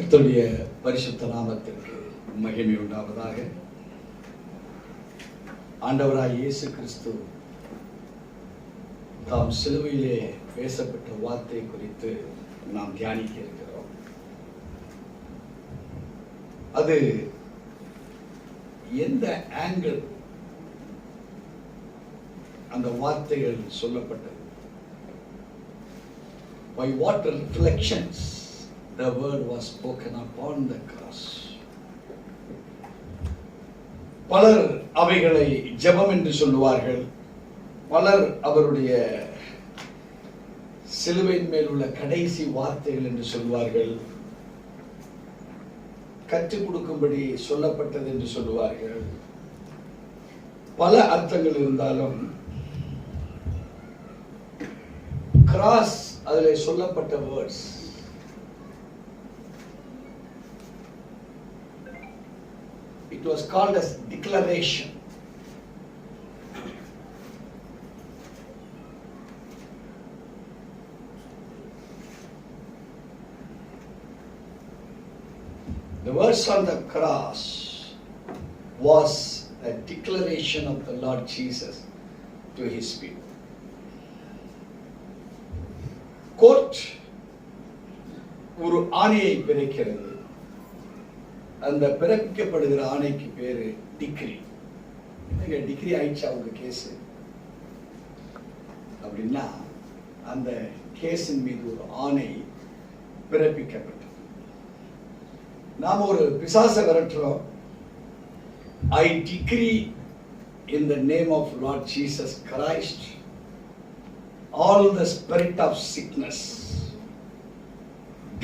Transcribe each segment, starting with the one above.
கர்த்தருடைய பரிசுத்த நாமத்திற்கு மகிமை உண்டாவதாக. ஆண்டவராய் இயேசு கிறிஸ்து தாம் சிலுவையிலே பேசப்பட்ட வார்த்தை குறித்து நாம் தியானிக்க இருக்கிறோம். அது எந்த ஆங்கிள் அந்த வார்த்தைகள் சொல்லப்பட்டது? By what reflections the word was spoken upon the cross. பலர் அவைகளை ஜெபம் என்று சொல்லுவார்கள். பலர் அவருடைய சிலுவையின் மேல் உள்ள கடைசி வார்த்தைகள் என்று சொல்வார்கள். கற்றுக் கொடுக்கும்படி சொல்லப்பட்டது என்று சொல்லுவார்கள். பல அர்த்தங்கள் இருந்தாலும் கிராஸ் அதில் சொல்லப்பட்ட words it was called as declaration. The words on the cross was a declaration of the Lord Jesus to his people. Court ஒரு ஆணையை பிறக்கிறது. அந்த பிறப்பிக்கப்படுகிற ஆணைக்கு பேரு டிகிரி. டிகிரி ஆயிடுச்சா உங்க கேஸ் அப்படின்னா அந்த கேஸின் மீது ஒரு ஆணை பிறப்பிக்கப்பட்டது. நாம ஒரு பிசாசை விரட்டுறோம். I decree in the name of Lord Jesus Christ all the spirit of sickness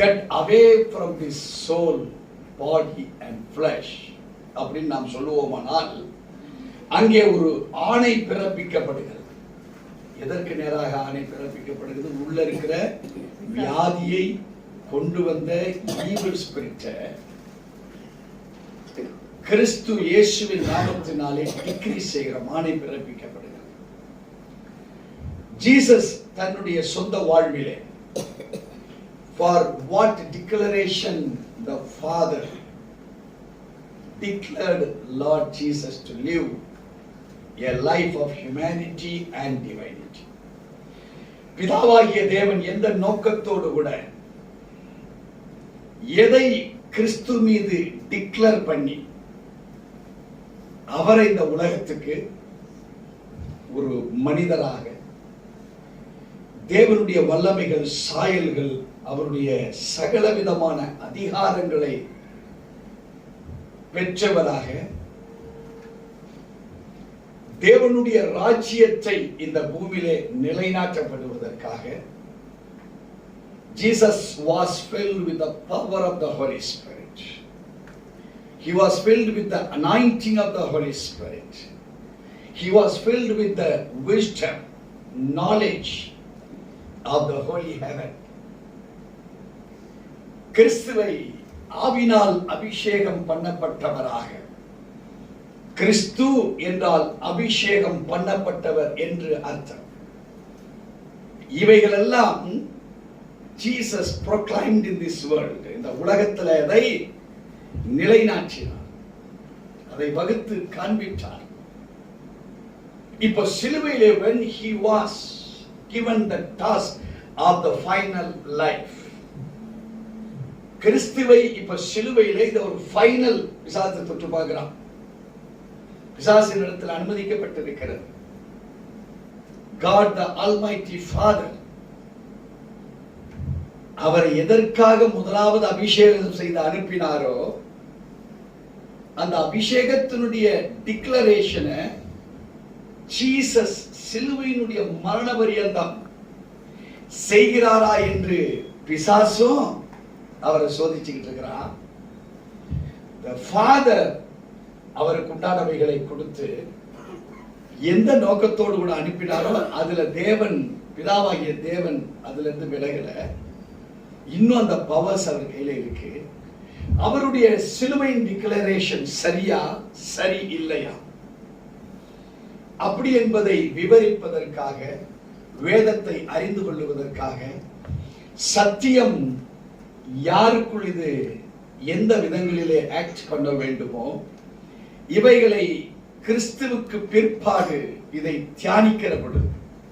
get away from this soul, body and flesh அப்படின்னு நாம் சொல்லுவோமானால் அங்கே ஒரு ஆணை பிறப்பிக்கப்படுகிறது. எதற்கு நேராக ஆணை பிறப்பிக்கப்படுகிறது? உள்ள இருக்கிற வியாதியை கொண்டு வந்த ஈவில் ஸ்பிரிட்டை கிறிஸ்து இயேசுவின் நாமத்தினாலே டிக்ரீ செய்கிற ஆணை பிறப்பிக்கப்படுகிறது. ஜீசஸ் தன்னுடைய சொந்த வாழ்விலே for what declaration the Father declared Lord Jesus to live a life of humanity and divinity. பிதாவாகிய தேவன் எந்த நோக்கத்தோடு கூட எதை கிறிஸ்து மீது டிக்ளேர் பண்ணி அவரை இந்த உலகத்துக்கு ஒரு மனிதராக தேவனுடைய வல்லமைகள் சாயல்கள் அவருடைய சகலவிதமான அதிகாரங்களை பெற்றவராக தேவனுடைய ராஜ்யத்தை இந்த பூமியிலே நிலைநாட்டப்படுவதற்காக Jesus was filled with the power of the Holy Spirit. He was filled with the anointing of the Holy Spirit. He was filled with the wisdom, knowledge of the holy heaven. கிறிஸ்துவை ஆவினால் அபிஷேகம் பண்ணப்பட்டவராக, கிறிஸ்து என்றால் அபிஷேகம் பண்ணப்பட்டவர் என்று அர்த்தம். இவைகள் எல்லாம் Jesus proclaimed in this world. இந்த உலகத்தில் அதை நிலைநாட்டினார், அதை வகுத்து காண்பித்தார். இப்போ சிலுவையிலே when he was given the task of the final life, கிறிஸ்துவை இப்ப சிலுவையிலே இது ஒரு ஃபைனல் பிசாசை தொட்டு பார்க்கிறான். பிசாசின் இடத்தில் அனுமதிக்கப்பட்டிருக்கிறது. God the Almighty Father அவரை எதற்காக முதலாவது அபிஷேகம் செய்து அனுப்பினாரோ அந்த அபிஷேகத்தினுடைய டிக்ளரேஷனை ஜீசஸ் சிலுவையினுடைய மரண பரியந்தம் செய்கிறாரா என்று பிசாசும் அவரை சோதிச்சுக்கிட்டு இருக்கிறான். The Father அவருக்கு உண்டானவைகளை கொடுத்து எந்த நோக்கத்தோடு கூட அனுப்பினாரோ அதுல தேவன், பிதாவாகிய தேவன் அதுல இருந்து விலகல. இன்னும் அந்த பவர்ஸ் அவர் கையில இருக்கு. அவருடைய சிலுவையின் டிக்ளரேஷன் சரியா சரி இல்லையா அப்படி என்பதை விவரிப்பதற்காக, வேதத்தை அறிந்து கொள்வதற்காக, சத்தியம் யாருக்குள் இது எந்த விதங்களிலே ஆக்ட் பண்ண வேண்டுமோ இவைகளை கிறிஸ்துவுக்கு பிற்பாடு இதை தியானிக்கிற பொழுது,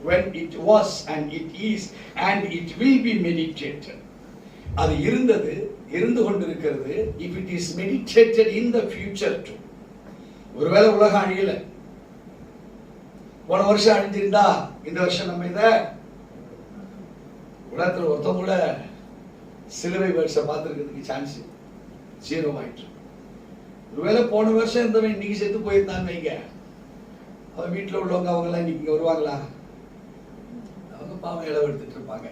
when it was and it is and it will be meditated, அது இருந்தது, இருந்து கொண்டிருக்கிறது. if it is meditated in the future too, ஒருவேளை உலகம் அழியல, போன வருஷம் அழிஞ்சிருந்தா இந்த வருஷம் நம்ம இத உலகத்தில் ஒருத்தவங்க கூட சிலுவை வருஷம் பார்த்துருக்கிறதுக்கு சான்ஸ் 0 ஆயிட்டு. ஒருவேளை போன வருஷம் இருந்தவன் இன்னைக்கு செத்து போயிருந்தான்னு வைங்க, அவன் வீட்டில் உள்ளவங்க அவங்க எல்லாம் இன்னைக்கு வருவாங்களா? அவங்க பாவம் இளவு எடுத்துட்டு இருப்பாங்க.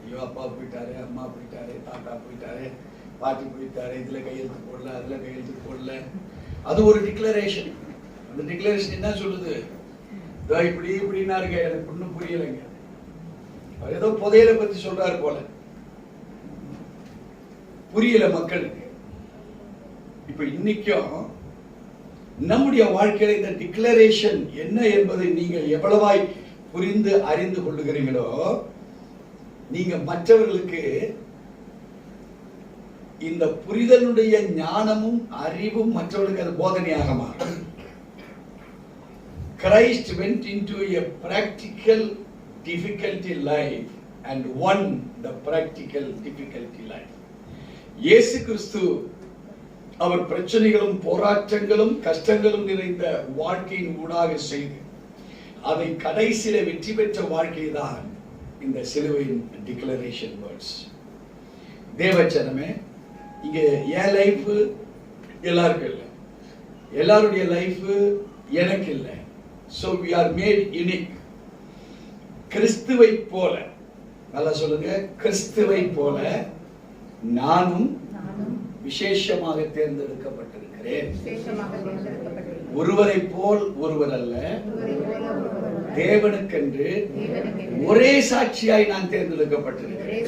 ஐயோ அப்பா போயிட்டாரு, அம்மா போயிட்டாரு, தாத்தா போயிட்டாரு, பாட்டி போயிட்டாரு, இதுல கையெழுத்து போடல, அதுல கையெழுத்து போடல. அது ஒரு டிக்ளரேஷன். அந்த டிக்ளரேஷன் என்ன சொல்லுது? இப்படி இப்படின்னா இருக்க, எனக்கு ஒன்றும் புரியலைங்க. அவர் ஏதோ புதையலை பத்தி சொல்றாரு போல, புரியல மக்களுக்கு. இப்ப இன்னைக்கும் நம்முடைய வாழ்க்கையில இந்த டிக்ளரேஷன் என்ன என்பதை நீங்கள் எவ்வளவாய் புரிந்து அறிந்து கொள்ளுகிறீங்களோ, நீங்க மற்றவர்களுக்கு இந்த புரிதலுடைய ஞானமும் அறிவும் மற்றவர்களுக்கு அது போதனையாக மாறும். Christ went into a practical difficulty life and won the practical difficulty life. இயேசு கிறிஸ்து அவர் பிரச்சனைகளும் போராட்டங்களும் கஷ்டங்களும் நிறைந்த வாழ்க்கையின் ஊடாக செய்து அதை கடைசியில வெற்றி பெற்ற வாழ்க்கை தான் இந்த சிலுவையின் டிக்ளரேஷன் வேர்ட்ஸ். தேவச்சனமே, இங்க என் லைஃப் எல்லாருக்கும் இல்லை, எல்லாருடைய லைஃப் எனக்கு இல்லை. So we are made unique. கிறிஸ்துவை போல, நல்லா சொல்லுங்க, கிறிஸ்துவை போல நானும் விசேஷமாக தேர்ந்தெடுக்கப்பட்டிருக்கிறேன். ஒருவரை போல் ஒருவர் அல்ல, தேவனுக்கென்று ஒரே சாட்சியாய் நான் தேர்ந்தெடுக்கப்பட்டிருக்கிறேன்.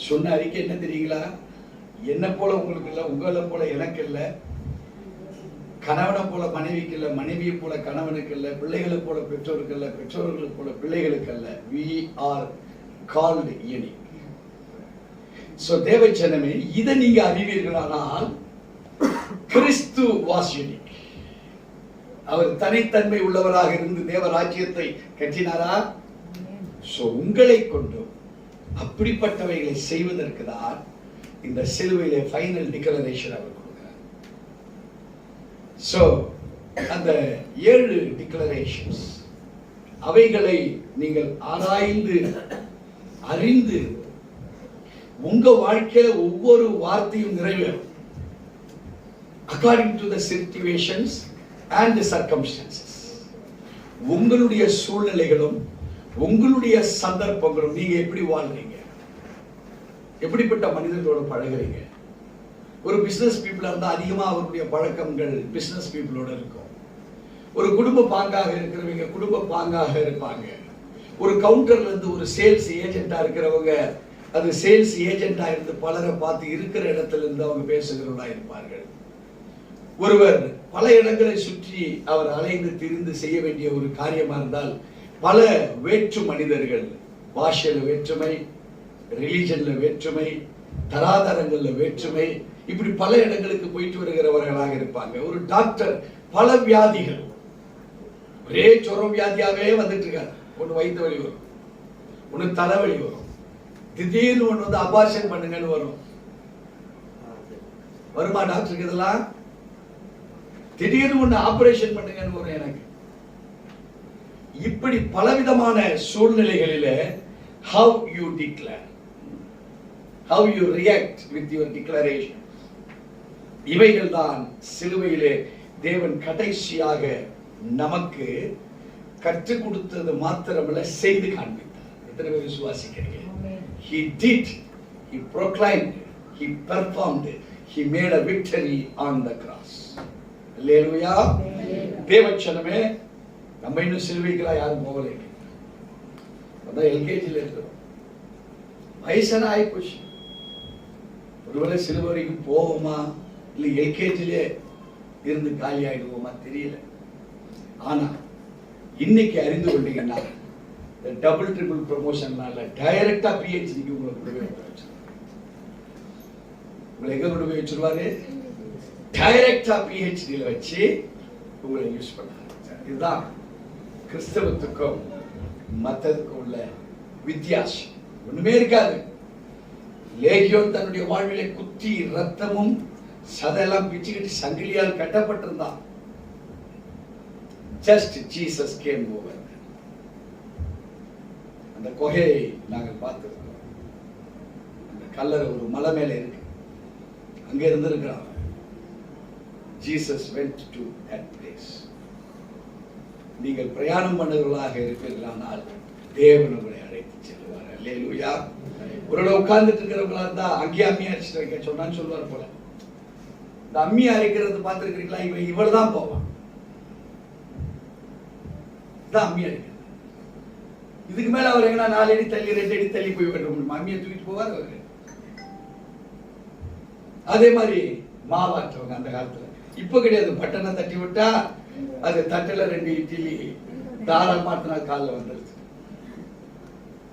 சொன்ன அறிக்கை என்ன தெரியுங்களா? என்ன போல உங்களுக்கு இல்ல, உங்களை போல எனக்கு இல்ல, கணவனை போல மனைவிக்கு இல்ல, மனைவியை போல கணவனுக்கு இல்ல, பிள்ளைகளை போல பெற்றோருக்கு இல்ல, பெற்றோர்களுக்கு போல பிள்ளைகளுக்கு அல்ல. We are called unique. So தேவச்சனமே, இதை நீங்க அறிவீர்களானால் கிறிஸ்து was unique. அவர் தனித்தன்மை உள்ளவராக இருந்து தேவ ராஜ்யத்தை கட்டினாரா? சோ உங்களை கொண்டு அப்படிப்பட்டவைகளை செய்வதற்கு தான் இந்த சிலுவையிலே ஃபைனல் டிக்ளரேஷன் அவர் கொடுக்கிறார். சோ அந்த 7 டிக்ளரேஷன்ஸ், அவைகளை நீங்கள் ஆராய்ந்து அறிந்து உங்க வாழ்க்கையில ஒவ்வொரு வார்த்தையும் நிறைவேறும். according to the situations and the circumstances. உங்களுடைய சூழ்நிலைகளும் உங்களுடைய சந்தர்ப்பங்களும், நீங்க எப்படி வாழ்றீங்க, எப்படிப்பட்ட மனிதர்களோட பழகுறீங்க. ஒரு பிசினஸ் பீப்புளா இருந்தா அதிகமா அவருடைய பழக்கங்கள் பிசினஸ் பீப்புளோட இருக்கும். ஒரு குடும்ப பாங்காக இருக்கிறவங்க குடும்ப பாங்காக இருப்பாங்க. ஒரு கவுண்டர்ல இருந்து ஒரு சேல்ஸ் ஏஜென்டா இருக்கிறவங்க அது சேல்ஸ் ஏஜென்டா இருந்து பலரை பார்த்து இருக்கிற இடத்துல இருந்து அவங்க பேசுகிறவர்களா இருப்பார்கள். ஒருவர் பல இடங்களை சுற்றி அவர் அலைந்து திரிந்து செய்ய வேண்டிய ஒரு காரியமா இருந்தால் பல வேற்று மனிதர்கள், பாஷையில வேற்றுமை, ரிலிஜன்ல வேற்றுமை, தராதரங்கள்ல வேற்றுமை, இப்படி பல இடங்களுக்கு போயிட்டு வருகிறவர்களாக இருப்பாங்க. ஒரு டாக்டர் பல வியாதிகள், ஒரே ஜுரம் வியாதியாவே வந்துட்டு இருக்காரு. ஒண்ணு வயிற்று வலி வரும், ஒண்ணு தலைவலி வரும், திடீர்னு ஒண்ணு வந்து அபார்ஷன் பண்ணுங்கன்னு வரும். வருமா டாக்டருக்கு இதெல்லாம்? திடீர்னு ஒண்ணு ஆபரேஷன் பண்ணுங்கன்னு வரும். எனக்கு இப்படி பலவிதமான சூழ்நிலைகளில how you declare, how you react with your declaration, இவைகள் தான் சிலுவையிலே தேவன் கடைசியாக நமக்கு கற்றுக் கொடுத்தது மாத்திரமல்ல, செய்து காண்பித்தார். எத்தனை பேர் விசுவாசிக்கிறீங்க? He did, he proclaimed, he performed, he made a victory on the cross. அல்லேலூயா. தேவச்சனமே, நம்ம இன்னும் சிலுவைகளா யாரும் போகலை. அதான் எல்கேஜில இருக்கிறோம், வயசான ஆயிப்போச்சு. ஒருவேளை சிலுவை வரைக்கும் போவோமா இல்லை எல்கேஜிலே இருந்து காலி ஆயிடுவோமா தெரியல. ஆனா இன்னைக்கு அறிந்து கொண்டீங்கன்னா டபுள் ட்ரிபிள் ப்ரமோஷன்னால டைரக்டா பிஹெச்டிக்கு உங்களுக்கு உங்களை எங்க கொண்டு போய் வச்சிருவாரு? டைரக்டா PhD வச்சு உங்களை யூஸ் பண்ணாரு. இதுதான் கிறிஸ்தவத்துக்கும் மத்ததுக்கும் உள்ள வித்தியாசம். ஒண்ணுமே இருக்காது. லேகியோன் தன்னுடைய வாழ்விலே குத்தி ரத்தமும் சதையெல்லாம் பிச்சுக்கிட்டு சங்கிலியால் கட்டப்பட்டிருந்தான். Just Jesus game over. அந்த குகையை நாங்கள் பார்த்திருக்கிறோம். அந்த கல்லறை ஒரு மலை மேல இருக்கு, அங்க இருந்திருக்கிறான். Jesus went to that place. நீங்கள் பிரயாணம் பண்ணுகிறவர்களாக இருப்பீர்களானால் தேவன் உங்களை அழைத்து செல்வார். அல்லேலூயா. ஒரு உட்கார்ந்துட்டு இருக்கிறவங்களா இருந்தா அங்கேயே அம்மி அரைச்சிட்டு வைக்க சொன்னான்னு சொல்லுவார் போல. இந்த அம்மி அரைக்கிறது பார்த்துருக்கிறீங்களா? இவர் தான் போவான். அம்மி அரைக்கிறது. இதுக்கு மேல அவர் எங்கன்னா 4 அடி தள்ளி 2 அடி தள்ளி போய் விட முடியும். அம்மியை தூக்கிட்டு போவார் அவரு. அதே மாதிரி மாவாற்றவங்க அந்த காலத்துல. இப்ப கிடையாது. பட்டனை தட்டி விட்டா அது தட்டில 2 இட்லி தாராள மாத்தினா காலில் வந்துருச்சு.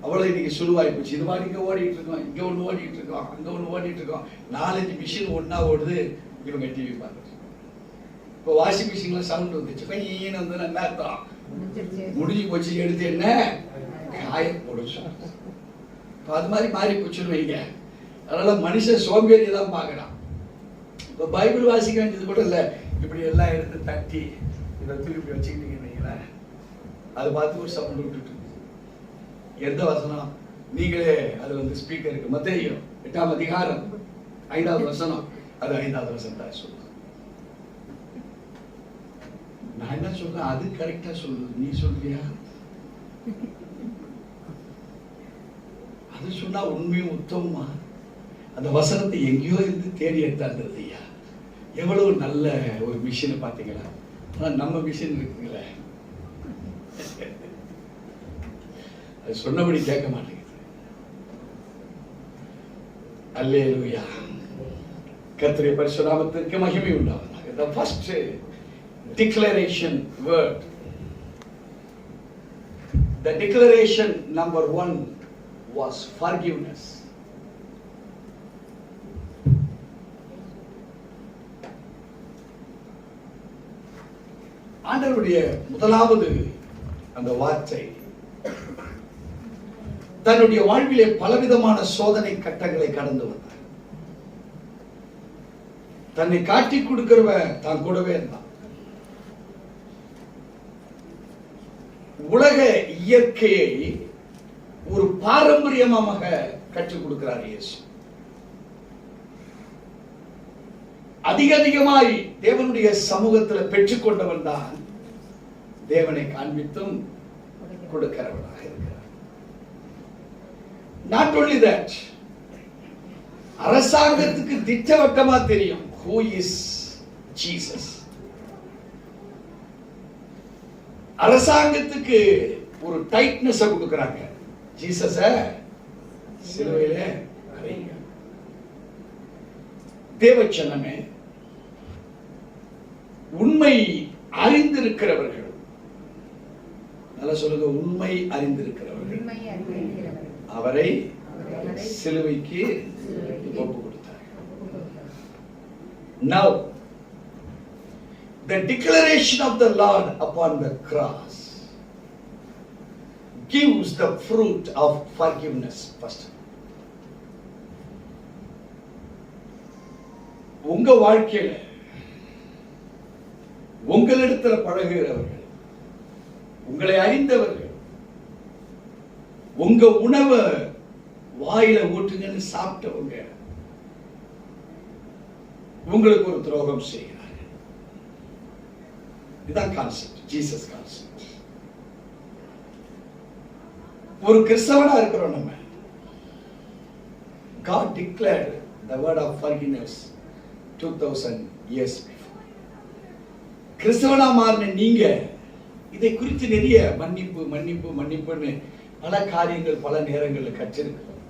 அவ்வளவு இன்னைக்கு சுழுவாய் போச்சு. இது மாதிரி இங்க ஓடிட்டு இருக்கோம், இங்க ஒண்ணு ஓடிட்டு இருக்கோம், அங்க ஒண்ணு ஓடிட்டு இருக்கோம். 4-5 மிஷின் ஒன்னா ஓடுது. இவங்க டிவி பார்த்துட்டு. இப்போ வாஷிங் மிஷின்ல சவுண்ட் வந்துச்சு. பையன் வந்து என்ன அர்த்தம்? முடிஞ்சு போச்சு. எடுத்து என்ன காய போடுச்சு. அது மாதிரி மாறி போச்சுன்னு வைங்க. அதனால மனுஷன் சோம்பேறி தான் பார்க்கறான். இப்போ பைபிள் வாசிக்க வேண்டியது கூட இல்லை. இப்படி எல்லாம் எடுத்து தட்டி இதை திருப்பி வச்சுக்கிட்டீங்கன்னா அதை பார்த்து ஒரு சவுண்ட் விட்டுட்டு எந்த வசனம்? நீங்களே அது வந்து ஸ்பீக்கருக்கு மத்தேயு 8ஆம் அதிகாரம் 5வது வசனம். அது 5வது வசனம் தான் சொல்லுது. நான் என்ன சொல்றேன்? அது கரெக்டா சொல்லுது. நீ சொல்றியா? அது சொன்னா உண்மையும் உத்தமமா? அந்த வசனத்தை எங்கேயோ இருந்து தேடி எடுத்தாருது. ஐயா, எவ்வளவு நல்ல ஒரு மிஷின் பாத்தீங்களா? ஆனா நம்ம மிஷின் இருக்குங்களே, அது சொன்னபடி கேட்க மாட்டேங்குது. அல்லேலூயா. கர்த்தருடைய பரிசுத்த நாமத்திற்கு மகிமை உண்டாவதாக. The first declaration word, the declaration number 1 was forgiveness. ஆண்டவருடைய முதலாவது அந்த வார்த்தை தன்னுடைய வாழ்விலே பலவிதமான சோதனை கட்டங்களை கடந்து வந்தார். தன்னை காட்டி கொடுக்கிறவ தான் கூடவே இருந்தான். உலக இயற்கையை ஒரு பாரம்பரியமாக கற்றுக் கொடுக்கிறார் இயேசு. அதிகமாய் தேவனுடைய சமூகத்தில் பெற்றுக்கொண்டவன் தான் தேவனை காண்பித்தும் கொடுக்கிறவனாக இருக்கிறார். Not only that, அரசாங்கத்துக்கு திட்டவட்டமா தெரியும் who is Jesus. அரசாங்கத்துக்கு ஒரு டைட்னஸ் கொடுக்கறாங்க. ஜீசஸ சிலுவையில அறையுங்க. தேவச்சனமே, உண்மை அறிந்திருக்கிறவர்கள், நல்லா சொல்லுங்க, உண்மை அறிந்திருக்கிறவர்கள் அவரை சிலுவைக்கு ஒப்பு கொடுத்தார். Now the declaration of the Lord upon the cross gives the fruit of forgiveness first. உங்க வாழ்க்கையில உங்களிடத்துல பழகுகிறவர்கள், உங்களை அறிந்தவர்கள், உங்க உணவை வாயில ஊட்டுங்கன்னு சாப்பிட்டவங்க உங்களுக்கு ஒரு துரோகம் செய்கிறார்கள். இதுதான் கான்செப்ட், ஜீசஸ் கான்செப்ட். ஒரு கிறிஸ்தவனா இருக்கிறோம் நம்ம. God declared the word of forgiveness 2000 years before. கிறிஸ்தவனா மாறின நீங்க இதை குறித்து நிறைய மன்னிப்பு மன்னிப்பு மன்னிப்புன்னு பல காரியங்கள் பல நேரங்களில் கற்றிருக்கிறோம்.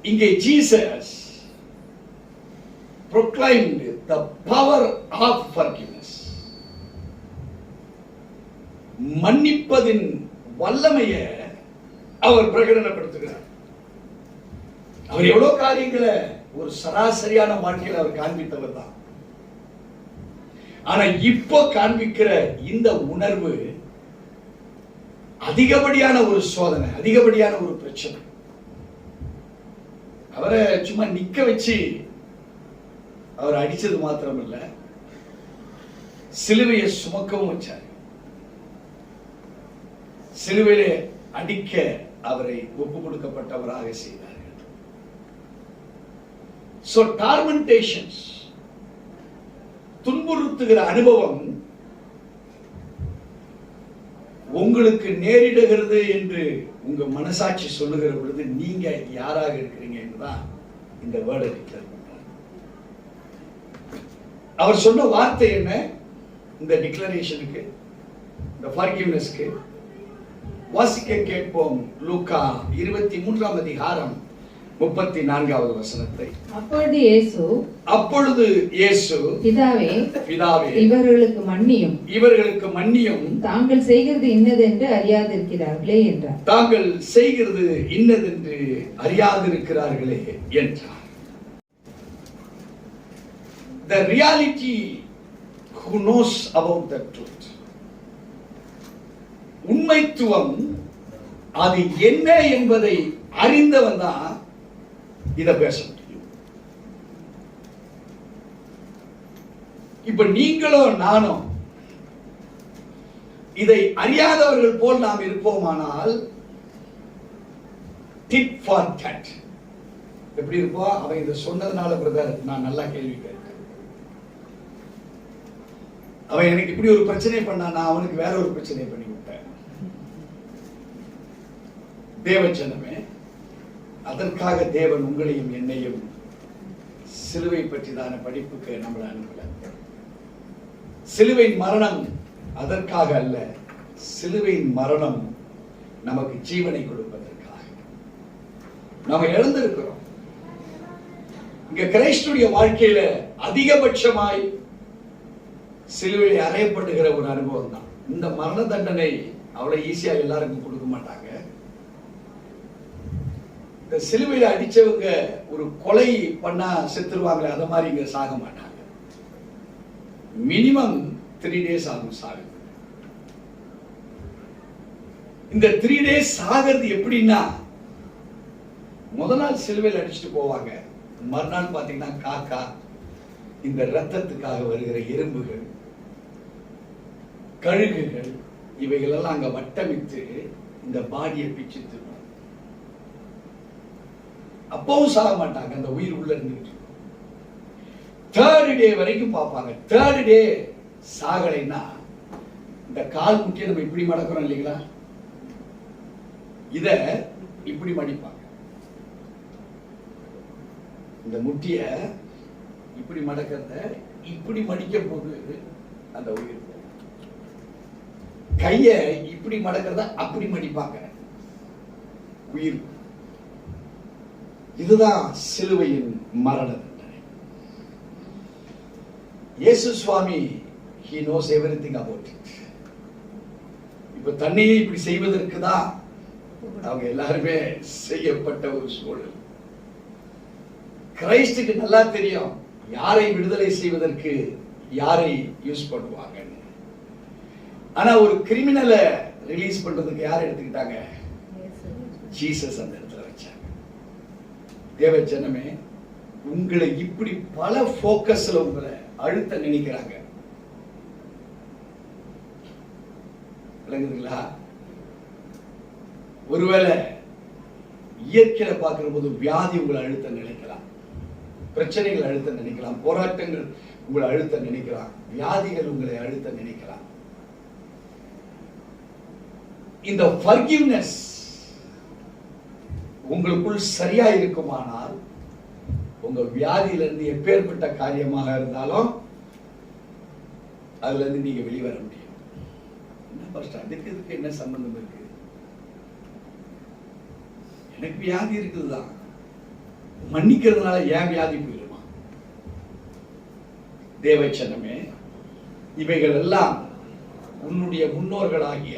இங்கே Jesus proclaimed the power of forgiveness. மன்னிப்பதின் வல்லமையை அவர் பிரகடனப்படுத்துகிறார். அவர் எவ்வளவு காரியங்களை ஒரு சராசரியான வாழ்க்கையில் அவர் காண்பித்தவர் தான். ஆனா இப்போ காண்பிக்கிற இந்த உணர்வு அதிகப்படியான ஒரு சோதனை, அதிகப்படியான ஒரு பிரச்சனை. அவரை சும்மா நிக்க வச்சு அவர் அடிச்சது மாத்திரம் இல்ல, சிலுவையை சுமக்கவும் வச்சார். சிலுவையிலே அடிக்க அவரை ஒப்பு கொடுக்கப்பட்டவராக செய்தார்கள். So tormentations, துன்புறுத்துகிற அனுபவம் உங்களுக்கு நேரிடுகிறது என்று உங்க மனசாட்சி சொல்லுகிற பொழுது நீங்க யாராக இருக்கிறீங்க என்றுதான் இந்த வேர்டை டிக்ளேர் பண்றார். அவர் சொன்ன வார்த்தை என்ன? இந்த டிக்ளரேஷனுக்கு, இந்த forgivenessக்கு வாசிக்க கேட்போம். லூக்கா 23ஆம் அதிகாரம் 34வது வசனத்தை. அப்பொழுது இயேசு பிதாவே இவர்களுக்கு மன்னியும் தாங்கள் செய்கிறது இன்னதென்று அறியாதிருக்கிறார்களே என்றார். தாங்கள் செய்கிறது இன்னதென்று அறியாதிருக்கிறார்களே என்றார். The reality who knows about the truth, உண்மைத்துவம் அது என்ன என்பதை அறிந்தவன் தான் இதை பேச முடியும். இப்ப நீங்களோ நானோ இதை அறியாதவர்கள் போல் நாம் இருப்போமானால் டிட் ஃபார் டேட் எப்படி இருப்போம்? அவன் இதை சொன்னதுனால பிரதர் நான் நல்லா கேள்வி கேட்டேன், அவன் எனக்கு இப்படி ஒரு பிரச்சனை பண்ணா, நான் அவனுக்கு வேற ஒரு பிரச்சனை பண்ணி விட்டேன். தேவச்சனமே, அதற்காக தேவன் உங்களையும் என்னையும் சிலுவை பற்றிதான படிப்புக்கு நம்மளை அனுப்பல. சிலுவையின் மரணம் அதற்காக அல்ல, சிலுவையின் மரணம் நமக்கு ஜீவனை கொடுப்பதற்காக. நாம இழந்திருக்கிறோம். இங்க கிறிஸ்துடைய வாழ்க்கையில அதிகபட்சமாய் சிலுவையில் அறையப்படுகிற ஒரு அனுபவம் தான். இந்த மரண தண்டனை அவ்வளவு ஈஸியா எல்லாருக்கும் கொடுக்க மாட்டாங்க. இந்த சிலுவையில அடிச்சவங்க ஒரு கொலை பண்ணா செத்துருவாங்களே, அத மாதிரி இங்க சாக மாட்டாங்க. மினிமம் 3 days ஆகும் சாக. இந்த 3 days சாகிறது எப்படின்னா, முதல் நாள் சிலுவையில் அடிச்சுட்டு போவாங்க, மறுநாள் பாத்தீங்கன்னா காக்கா, இந்த ரத்தத்துக்காக வருகிற எறும்புகள், கழுகுகள், இவைகள் எல்லாம் அங்க வட்டமிட்டு இந்த பாடியை பிச்சு தின்னும். அப்பவும் சாக மாட்டாங்க, அந்த உயிர் உள்ள இருந்துட்டு. 3rd day வரைக்கும் பார்ப்பாங்க. 3rd day சாகலைன்னா இந்த கால் முட்டியை நம்ம இப்படி மடக்கிறோம் இல்லைங்களா, இத இப்படி மடிப்பாங்க. இந்த முட்டிய இப்படி மடக்கிறத இப்படி மடிக்க போது அந்த உயிர். கைய இப்படி மடக்கிறத அப்படி மடிப்பாங்க, உயிர். இதுதான் சிலுவையின் மரண தண்டனை. இயேசு சுவாமி he knows everything about it. இப்ப தன்னையே இப்படி செய்வதற்கு தான் அவங்க எல்லாருமே செய்யப்பட்ட ஒரு சூழல். கிறிஸ்துக்கு நல்லா தெரியும் யாரை விடுதலை செய்வதற்கு யாரை யூஸ் பண்ணுவாங்க. ஆனா ஒரு கிரிமினலை ரிலீஸ் பண்றதுக்கு யார் எடுத்துக்கிட்டாங்க? ஜீசஸ் அந்த இடத்துல வச்சாங்க. தேவஜனமே, உங்களை இப்படி பல போக்கஸ்ல உங்களை அழுத்த நினைக்கிறாங்க. விளங்குதுங்களா? ஒருவேளை இயற்கையில பார்க்கிற போது வியாதி உங்களை அழுத்த நினைக்கலாம், பிரச்சனைகள் அழுத்த நினைக்கலாம், போராட்டங்கள் உங்களை அழுத்த நினைக்கலாம், வியாதிகள் உங்களை அழுத்த நினைக்கலாம். இந்த forgiveness உங்களுக்குள் சரியா இருக்குமானால் உங்க வியாதியிலிருந்து எப்பேற்பட்ட காரியமாக இருந்தாலும் அதுல இருந்து நீங்க வெளிவர முடியும். அதுக்கு என்ன சம்பந்தம் இருக்கு? எனக்கு வியாதி இருக்குதுதான், மன்னிக்கிறதுனால ஏன் வியாதி போயிடுமா? தேவச்சனமே, இவைகள் எல்லாம் உன்னுடைய முன்னோர்களாகிய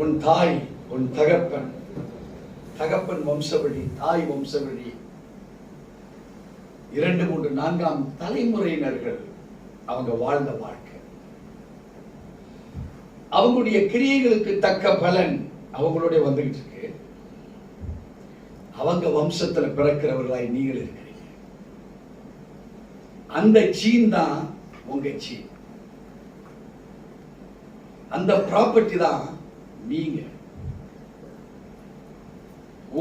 உன் தாய், உன் தகப்பன், தகப்பன் வம்சவழி, தாய் வம்சவழி, 2, 3, 4ஆம் தலைமுறையினர்கள் அவங்க வாழ்ந்த வாழ்க்கை, அவங்களுடைய கிரியைகளுக்கு தக்க பலன் அவங்களுடைய வந்துகிட்டு இருக்கு. அவங்க வம்சத்துல பிறக்கிறவர்களாய் நீங்கள் இருக்கிறீங்க. அந்த சீன் தான் உங்க சீன், அந்த ப்ராப்பர்ட்டி தான் நீங்க.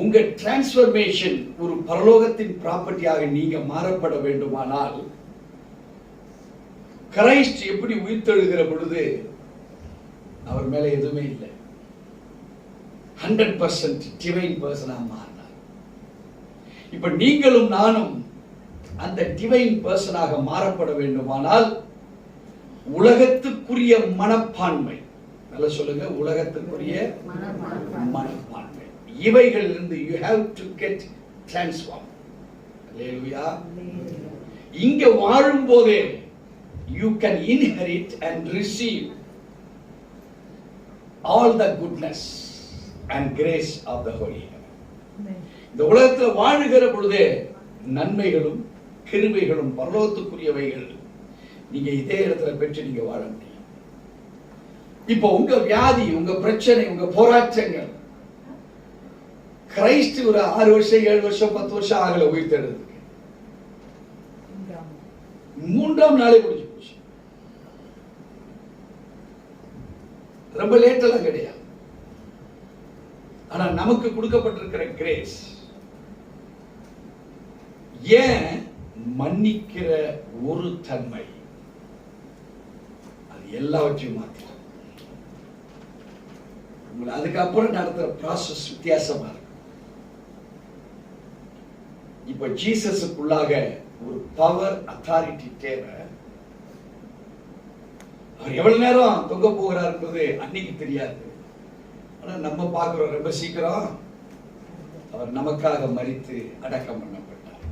உங்க டிரான்ஸ்பர்மேஷன் ஒரு பரலோகத்தின் ப்ராப்பர்ட்டியாக நீங்க மாறப்பட வேண்டுமானால், கிரைஸ்ட் எப்படி உயிர்த்தெழுகிற பொழுது அவர் மேல எதுவுமே இல்லை, 100% டிவைன் பர்சனா மாறினார். இப்ப நீங்களும் நானும் அந்த டிவைன் பர்சனாக மாறப்பட வேண்டுமானால், உலகத்துக்குரிய மனப்பான்மை, நல்ல சொல்லுங்க, உலகத்துக்குரிய மனப்பான்மை, இவைகளிலிருந்து you have to get transformed. அல்லேலூயா. இங்க வாழும் போதே you can inherit and receive all the goodness and grace of the Holy Spirit. இந்த உலகத்தில் வாழுகிற பொழுதே நன்மைகளும் கிருபைகளும் பரலோகத்துக்குரியவைகள் நீங்க இதே இடத்துல பெற்று நீங்க வாழ முடியும். இப்போ உங்க வியாதி, உங்க பிரச்சனை, உங்க போராட்டங்கள், கிரைஸ்ட் ஒரு 6 வருஷம் 7 வருஷம் 10 வருஷம் ஆகல உயிர்த்தெழுறதுக்கு, 3ஆம் நாளே முடிஞ்சு போச்சு. ரொம்ப லேட்டெல்லாம் கிடையாது. ஆனா நமக்கு கொடுக்கப்பட்டிருக்கிற கிரேஸ் ஏன் மன்னிக்கிற ஒரு தன்மை, அது எல்லாவற்றையும் மாத்திடும். அதுக்கப்புறம் நடத்துற ப்ராசஸ் வித்தியாசமா இருக்கும். இப்ப ஜீசஸுக்குள்ளாக ஒரு பவர், அத்தாரிட்டி தேவை. அவர் எவ்வளவு நேரம் தொங்க போகிறார் என்பது அன்னைக்கு தெரியாது. ஆனா நம்ம பார்க்கிறோம், ரொம்ப சீக்கிரம் அவர் நமக்காக மரித்து அடக்கம் பண்ணப்பட்டார்.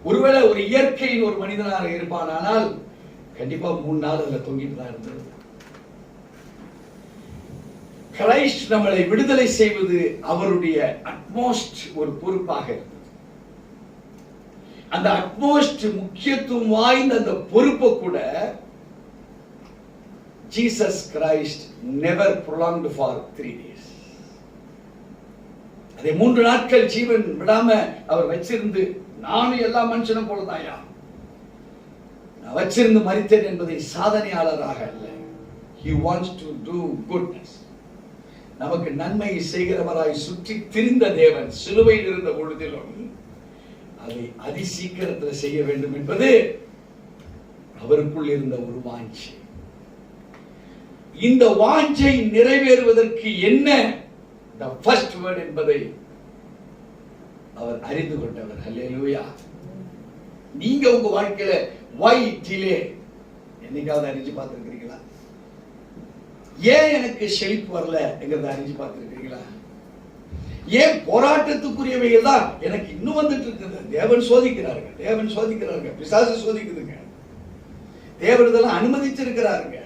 ஒருவேளை ஒரு இயற்கையின் ஒரு மனிதனாக இருப்பானால் கண்டிப்பா 3 நாள் அதுல தொங்கிட்டு தான் இருந்தது. கிரைஸ்ட் நம்மளை விடுதலை செய்வது அவருடைய அட்மோஸ்ட் ஒரு பொறுப்பாக இருந்தது. அந்த அட்மோஸ்ட் முக்கியத்துவம் வாய்ந்த அந்த பொறுப்பை கூட Jesus Christ never prolonged for 3 days. அதை 3 நாட்கள் ஜீவன் விடாம அவர் வச்சிருந்து, நானும் எல்லா மனுஷனும் போலதாயா, நான் வச்சிருந்து மரித்தேன் என்பதை சாதனையாளராக அல்ல. He wants to do goodness. நமக்கு நன்மை செய்கிறவராய் சுற்றி திரிந்த தேவன் சிலுவையில் இருந்த பொழுதிலும் அதை அதிசீக்கிரத்தில் செய்ய வேண்டும் என்பது அவருக்குள் இருந்த ஒரு வாஞ்சை. இந்த வாஞ்சை நிறைவேறுவதற்கு என்ன the first word என்பதை அவர் அறிந்து கொண்டவர். ஹல்லேலூயா. நீங்க உங்க வாழ்க்கையில why delay என்னைக்காவது அறிஞ்சு பார்த்திருக்கிறீங்களா? ஏன் எனக்கு செழிப்பு வரல என்கிறத அறிஞ்சு பார்த்திருக்கிறீங்களா? ஏன் போராட்டத்துக்குரியவைகள் தான் எனக்கு இன்னும் வந்துட்டு இருக்குது? தேவன் சோதிக்கிறார்கள், பிசாசு சோதிக்குதுங்க, தேவன் இதெல்லாம் அனுமதிச்சிருக்கிறாருங்க.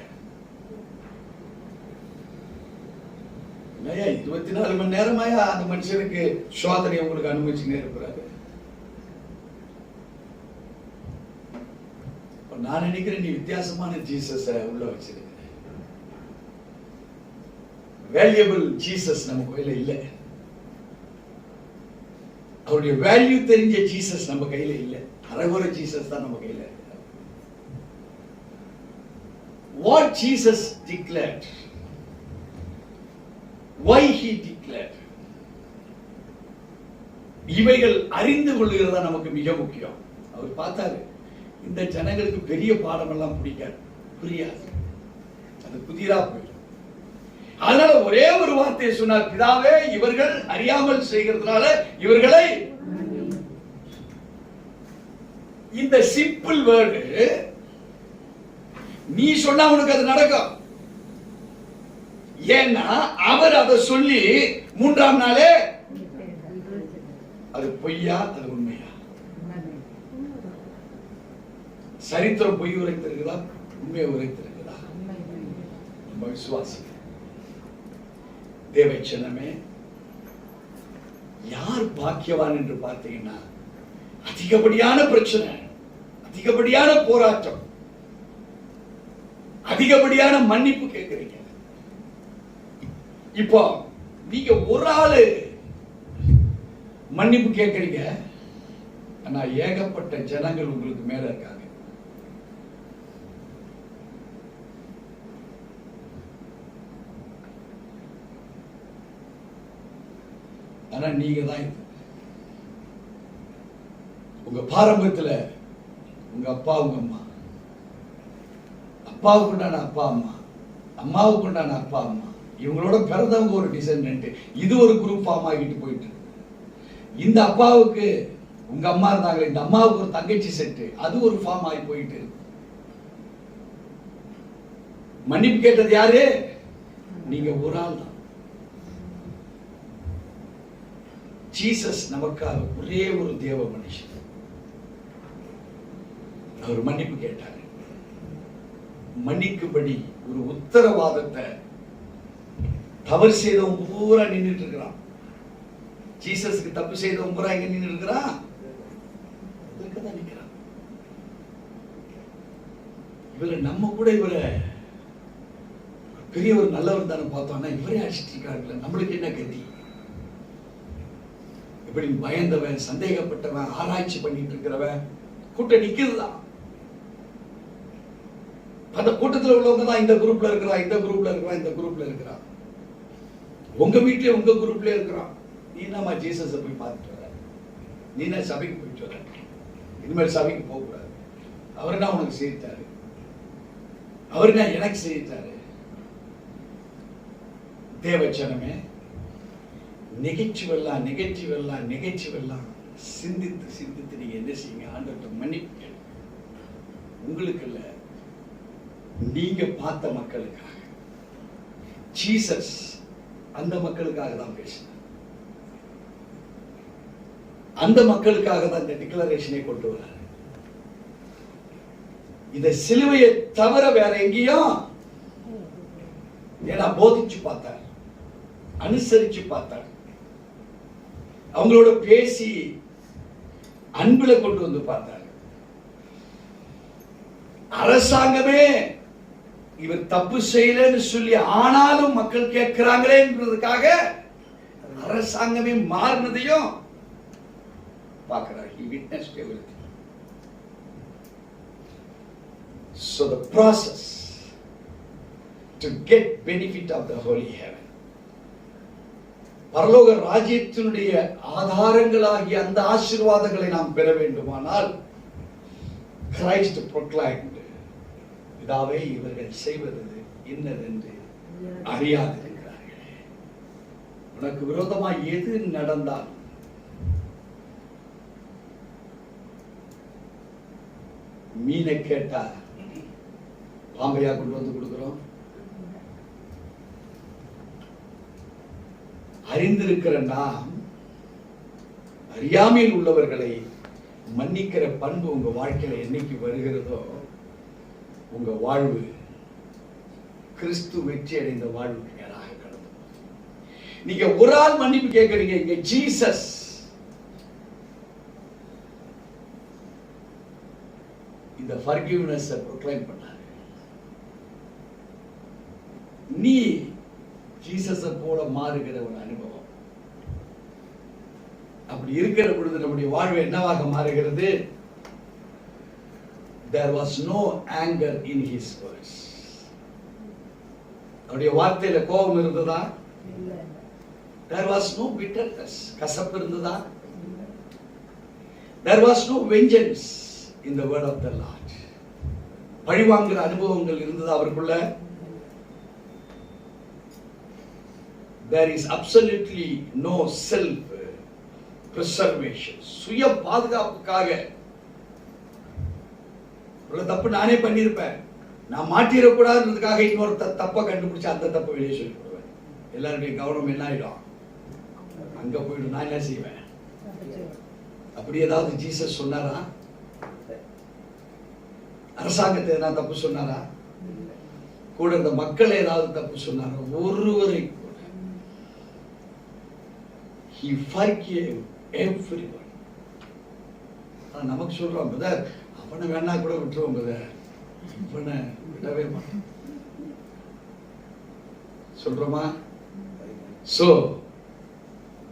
24 மணி நேரமாயா அந்த மனுஷனுக்கு சோதனை உங்களுக்கு அனுமதிச்சுன்னே இருக்கிறாரு. நான் நினைக்கிறேன் நீ வித்தியாசமான ஜீசஸ உள்ள வச்சிருக்க. வேல்யூபிள் ஜீசஸ் நம்ம கையில இல்ல. அவருடைய வேல்யூ தெரிஞ்ச ஜீசஸ் நம்ம கையில இல்ல. அரைகுறை ஜீசஸ் தான் நம்ம கையில இருக்கு. What Jesus declared, why he declared, இவைகள் அறிந்து கொள்கிறதா நமக்கு மிக முக்கியம். அவர் பார்த்தாரு, இந்த ஜனங்களுக்கு பெரிய பாடம் எல்லாம் புரியாது, அது புதிரா போயிடும். அதனால ஒரே ஒரு வார்த்தையை சொன்னார், பிதாவே இவர்கள் அறியாமல் செய்கிறதுனால இவர்களை. இந்த சிம்பிள் வேர்டு நீ சொன்னா உனக்கு அது நடக்கும். ஏன்னா அவர் அதை சொல்லி 3ஆம் நாளே அது பொய்யா அது உண்மையா? சரித்திரம் பொய் உரைத்திருக்குதா, உண்மையை உரைத்திருக்குதா? நம்ம விசுவாசி தேவச்சனமே, யார் பாக்கியவான் என்று பார்த்தீங்கன்னா, அதிகப்படியான பிரச்சனை, அதிகப்படியான போராட்டம், அதிகப்படியான மன்னிப்பு கேட்கிறீங்க. இப்போ நீங்க ஒரு ஆளு மன்னிப்பு கேட்கிறீங்க, ஆனா ஏகப்பட்ட ஜனங்கள் உங்களுக்கு மேல இருக்காங்க. ஆனா நீங்க தான் இது. உங்க பாரம்பரியத்துல உங்க அப்பா உங்க அம்மா, அப்பாவுக்கு உண்டான அப்பா அம்மா, அம்மாவுக்கு உண்டான அப்பா அம்மா, இவங்களோட பிறந்தவங்க ஒரு டிசெண்டன்ட், இது ஒரு குரூப் ஃபார்ம் ஆகிட்டு போயிட்டு. இந்த அப்பாவுக்கு உங்க அம்மா இருந்தாங்க, இந்த அம்மாவுக்கு ஒரு தங்கச்சி செட்டு, அது ஒரு ஃபார்ம் ஆகி போயிட்டு. மன்னிப்பு கேட்டது யாரு? நீங்க ஒரு ஆள் தான். ஜீசஸ் நமக்காக ஒரே ஒரு தேவ மனுஷன். அவர் மன்னிப்பு கேட்டார். மன்னிக்கும்படி ஒரு உத்தரவாதத்தை தவறு செய்தவன் பூரா நின்றுட்டு இருக்கிறான். ஜீசஸ்க்கு தப்பு செய்தவன் பூரா எங்க நின்று இருக்கிறான்? நிற்கிறான். இவரை நம்ம கூட இவரை பெரிய ஒரு நல்லவர் தானே பார்த்தோம்னா, இவரே அடிச்சிட்டு இருக்காருல்ல, நம்மளுக்கு என்ன கதி? இப்படி பயந்தவன், சந்தேகப்பட்டவன், ஆராய்ச்சி பண்ணிட்டு இருக்கிறவன் கூட்டம் நிக்கிறதுதான். அந்த கூட்டத்தில் உள்ளவங்க தான் இந்த குரூப்ல இருக்கிறான், இந்த குரூப்ல இருக்கிறான், இந்த குரூப்ல இருக்கிறான். உங்க வீட்லயே உங்க குரூப்லயே இருக்கிறான். நீ என்னமா ஜீசஸை போய் பார்த்துட்டு வர? நீ என்ன சபைக்கு போயிட்டு வர? இனிமேல் சபைக்கு போக கூடாது. அவர் என்ன உனக்கு செய்தாரு? அவர் என்ன எனக்கு செய்தாரு? தேவச்சனமே, நெகட்டிவெல்லாம் நெகட்டிவெல்லாம் நெகட்டிவெல்லாம் சிந்தித்து சிந்தித்து நீங்க என்ன செய்யுங்க? ஆண்டவர்கிட்ட மன்னிப்பு கேளுங்க. உங்களுக்கு இல்ல, நீங்க பார்த்த மக்களுக்காக. ஜீசஸ் அந்த மக்களுக்காக தான் பேசினார். அந்த மக்களுக்காக தான் இந்த டிக்ளரேஷனை கொண்டு வராரு. இந்த சிலுவையை தவிர வேற எங்கேயும் ஏன்னா போதிச்சு பார்த்தார், அனுசரிச்சு பார்த்தார், அவங்களோட பேசி அன்புல கொண்டு வந்து பார்த்தார். அரசாங்கமே இவர் தப்பு செய்யலன்னு சொல்லி ஆனாலும் மக்கள் கேட்கிறாங்களே என்பதற்காக அரசாங்கமே மாறினதையும் பார்க்கிறார். He witnessed everything. So the process to get benefit of the holy heaven, பரலோக ராஜ்யத்தினுடைய ஆதாரங்களாகிய அந்த ஆசீர்வாதங்களை நாம் பெற வேண்டுமானால் கிரைஸ்ட் proclaimed, இதாவே இவர்கள் செய்வது இன்னதென்று அறியாதிருக்கிறார்களே. உனக்கு விரோதமா எது நடந்தால் மீனை கேட்டா பாம்பையா கொண்டு வந்து கொடுக்கிறோம்? அறிந்திருக்கிற நாம் அறியாமையில் உள்ளவர்களை மன்னிக்கிற பண்பு உங்க வாழ்க்கையில என்னைக்கு வருகிறதோ, உங்க வாழ்வு கிறிஸ்து வெற்றி அடைந்த வாழ்வுக்கு நேராக கடந்து. நீங்க ஒரு ஆள் மன்னிப்பு கேட்கறீங்க, இங்க ஜீசஸ் இந்த forgiveness proclaim பண்ணாரு. நீ ஜீசஸை போல மாறுகிற ஒரு அனுபவம். அப்படி இருக்கிற பொழுது நம்முடைய வாழ்வு என்னவாக மாறுகிறது? There was no anger in his words. அவருடைய வார்த்தையில கோபம் இருந்ததா? There was no bitterness. கசப்பு இருந்ததா? There was no vengeance in the word of the Lord. பழிவாங்குற அனுபவங்கள் இருந்ததா அவருக்குள்ள? There is absolutely no self preservation. சுய பாதுகாப்புக்காக தப்பு நானே பண்ணியிருப்பேன், நான் மாட்டிடக்கூடாதுன்றதுக்காக இன்னொரு தப்பை கண்டுபிடிச்சு அந்த தப்பை வெளியே சொல்லி போடுவேன். எல்லாருடைய கவனம் என்ன ஆயிடும்? அங்க போயிடும். நான் என்ன செய்வேன்? அப்படி ஏதாவது ஜீசஸ் சொன்னாரா? அரசாங்கத்தை ஏதாவது தப்பு சொன்னாரா? கூட இருந்த மக்கள் ஏதாவது தப்பு சொன்னாரா? ஒருவரை கூட. He forgave everyone. நமக்கு சொல்றோம் பிரதர், அவனை வேணா கூட விட்டுருவோம் பிரதர், இவனை விடவே மாட்டோம் சொல்றோமா? So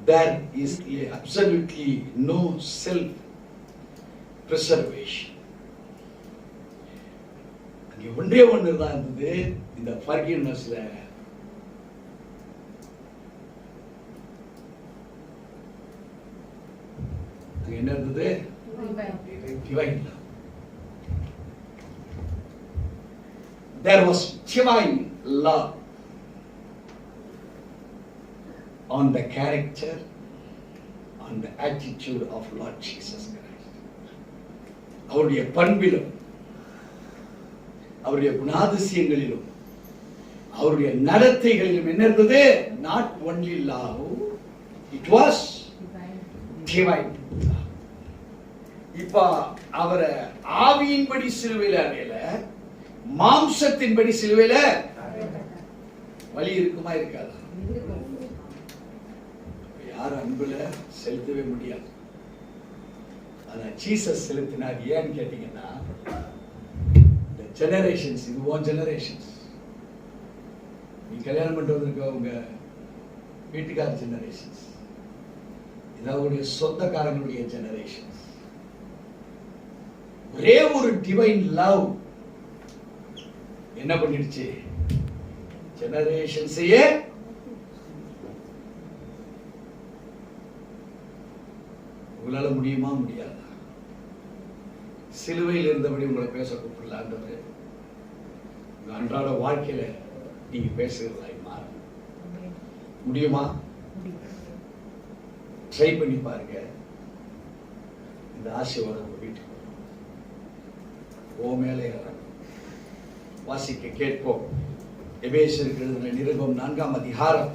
there is absolutely no self preservation. அங்கே ஒன்றே ஒன்று தான் இருந்தது இந்த forgivenessல. அங்கே என்ன இருந்தது? Divine love. There was divine love on the character, on the attitude of Lord Jesus Christ. அவருடைய பண்பிலும் அவருடைய குணாதிசயங்களிலும் அவருடைய நடத்தைகளிலும் என்ன இருந்தது? Not only love, it was divine. இப்ப அவரை ஆவியின்படி சிலுவையில அறையல, மாம்சத்தின்படி சிலுவையில வலி இருக்குமா இருக்காதா? யாரும் அன்புல செலுத்தவே முடியாது. ஆனா ஜீசஸ் செலுத்தினார். ஏன்னு கேட்டீங்கன்னா, இந்த ஜெனரேஷன்ஸ், இது ஓன் ஜெனரேஷன்ஸ். நீ கல்யாணம் பண்ணிட்டு வந்திருக்க உங்க வீட்டுக்கார ஜெனரேஷன்ஸ், இது அவருடைய சொந்தக்காரங்களுடைய ஜெனரேஷன்ஸ். ஒரே ஒரு டிவைன் லவ் என்ன பண்ணிடுச்சு? ஜெனரேஷன்ஸையே உங்களால முடியுமா முடியாதா? சிலுவையில் இருந்தபடி உங்களை பேச கூப்பிடலான்றது உங்க அன்றாட வாழ்க்கையில நீங்க பேசுகிறதாய் மாறும். முடியுமா? ட்ரை பண்ணி பாருங்க. இந்த ஆசீர்வாதம் உங்க வீட்டுக்கு ஓ மேலே வாசிக்க கேட்போம். எபேசியருக்கு எழுதின நிருபம் 4ஆம் அதிகாரம்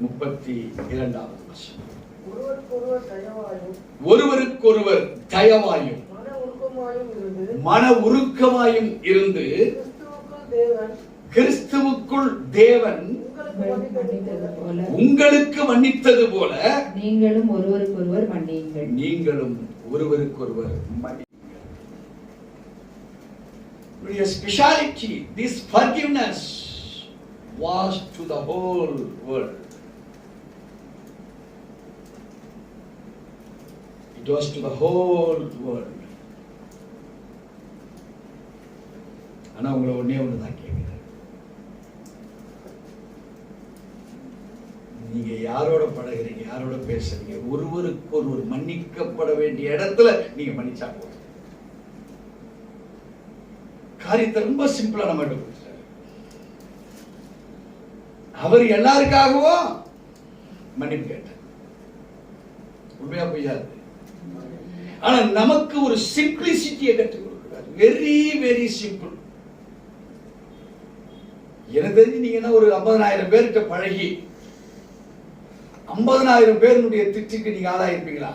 32வது வசனம். ஒருவருக்கொருவர் தயவாயும் மன உருக்கமாயும் இருந்து கிறிஸ்துவுக்குள் தேவன் உங்களுக்கு மன்னித்தது போல நீங்களும் ஒருவருக்கொருவர் மன்னியுங்கள். நீங்களும் ஒருவருக்கொருவர் மன்னியுங்கள். Speciality, this forgiveness was to the whole world. It was to the whole world. ஆனா உங்களை ஒன்னே ஒண்ணுதான் கேட்கிறேன். நீங்க யாரோட பழகுறீங்க, யாரோட பேசுறீங்க, ஒருவருக்கு ஒருவர் மன்னிக்கப்பட வேண்டிய இடத்துல நீங்க மன்னிச்சா போதும். காரியத்தை ரொம்ப சிம்பிளா நம்ம எடுத்துட்டாரு. அவர் எல்லாருக்காகவும் மன்னிப்பு கேட்டார். உண்மையா பொய்யாது? ஆனா நமக்கு ஒரு சிம்பிளிசிட்டியை கற்றுக் கொடுக்கிறார். Very very simple. எனக்கு தெரிஞ்சு நீங்க ஒரு 50,000 பேர்கிட்ட பழகி 50,000 பேருடைய திட்டுக்கு நீங்க ஆளாயிருப்பீங்களா?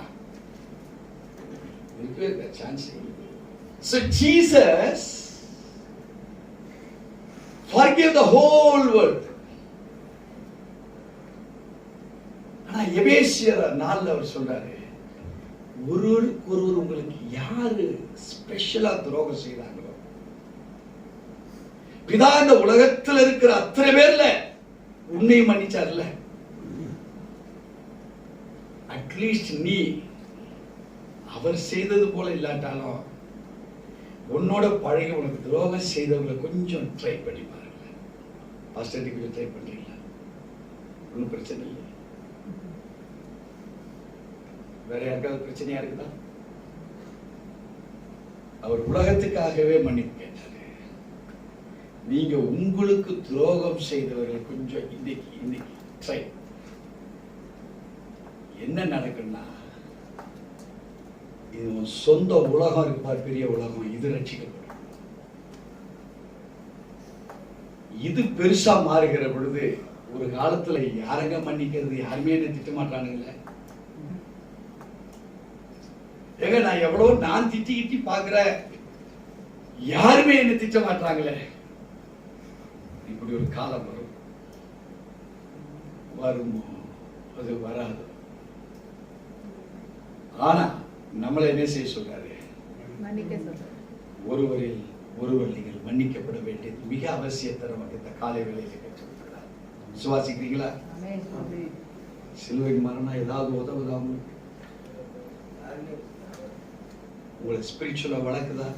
இருக்கவே சான்ஸ் இல்லை. So Jesus forgive the whole world. ஆனா எபேசியர் 4 அவர் சொல்றாரு, ஒருவருக்கு ஒருவர் உங்களுக்கு யாரு ஸ்பெஷலா துரோகம் செய்தாங்களோ, பிதா இந்த உலகத்தில் இருக்கிற அத்தனை பேர்ல உன்னை மன்னிச்சார்ல, அட்லீஸ்ட் நீ அவர் செய்தது போல இல்லாட்டாலும் உன்னோட பழகி உனக்கு துரோகம் செய்தவங்களை கொஞ்சம் ட்ரை பண்ணி பாருங்க. பாஸ்டர் கொஞ்சம் ட்ரை பண்றீங்களா? ஒன்றும் பிரச்சனை இல்லை. வேற யாருக்காவது பிரச்சனையா இருக்குதா? அவர் உலகத்துக்காகவே மன்னிப்பு கேட்டாரு. நீங்க உங்களுக்கு துரோகம் செய்தவர்கள் கொஞ்சம் இன்னைக்கு ட்ரை. என்ன நடக்குன்னா, இது சொந்த உலகம் இருப்பார், பெரிய உலகம், இது ரட்சிக்கப்படும். இது பெருசா மாறுகிற பொழுது ஒரு காலத்துல யாரங்க மன்னிக்கிறது, யாருமே என்ன திட்ட மாட்டானுங்களே. ஏங்க நான் எவ்வளவு நான் திட்டி பாக்குறேன், யாருமே என்ன திட்ட மாட்டாங்களே. இப்படி ஒரு காலம் வருமோ? அது வராது. ஆனா நம்மளை என்ன செய்ய சொல்றாரு? ஒருவரில் ஒருவர் நீங்கள் மன்னிக்கப்பட வேண்டியது மிக அவசியத்தை நமக்கு இந்த காலை வேளையில கற்றுக்கிறார். சுவாசிக்கிறீங்களா? சிலுவை மரணம் ஏதாவது உதவுதா உங்களுக்கு? உங்களை ஸ்பிரிச்சுவலா வளர்க்குதா?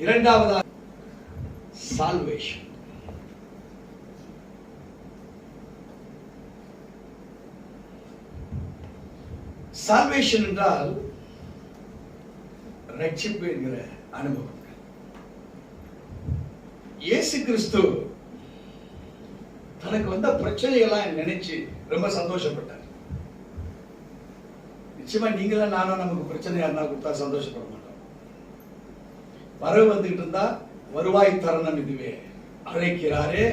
இரண்டாவதா சால்வேஷன். சால்வேஷன் என்றால் ரட்சிப்பு என்கிற அனுபவம். இயேசு கிறிஸ்து தனக்கு வந்த பிரச்சனைகள்லாம் நினைச்சு ரொம்ப சந்தோஷப்பட்டார். நிச்சயமா நீங்களும் நானும் நமக்கு பிரச்சனை யாருன்னா கொடுத்தா சந்தோஷப்பட மாட்டோம். வரவு வந்துகிட்டு இருந்தா வருவாய் தருணம் இதுவே, அழைக்கிறாரே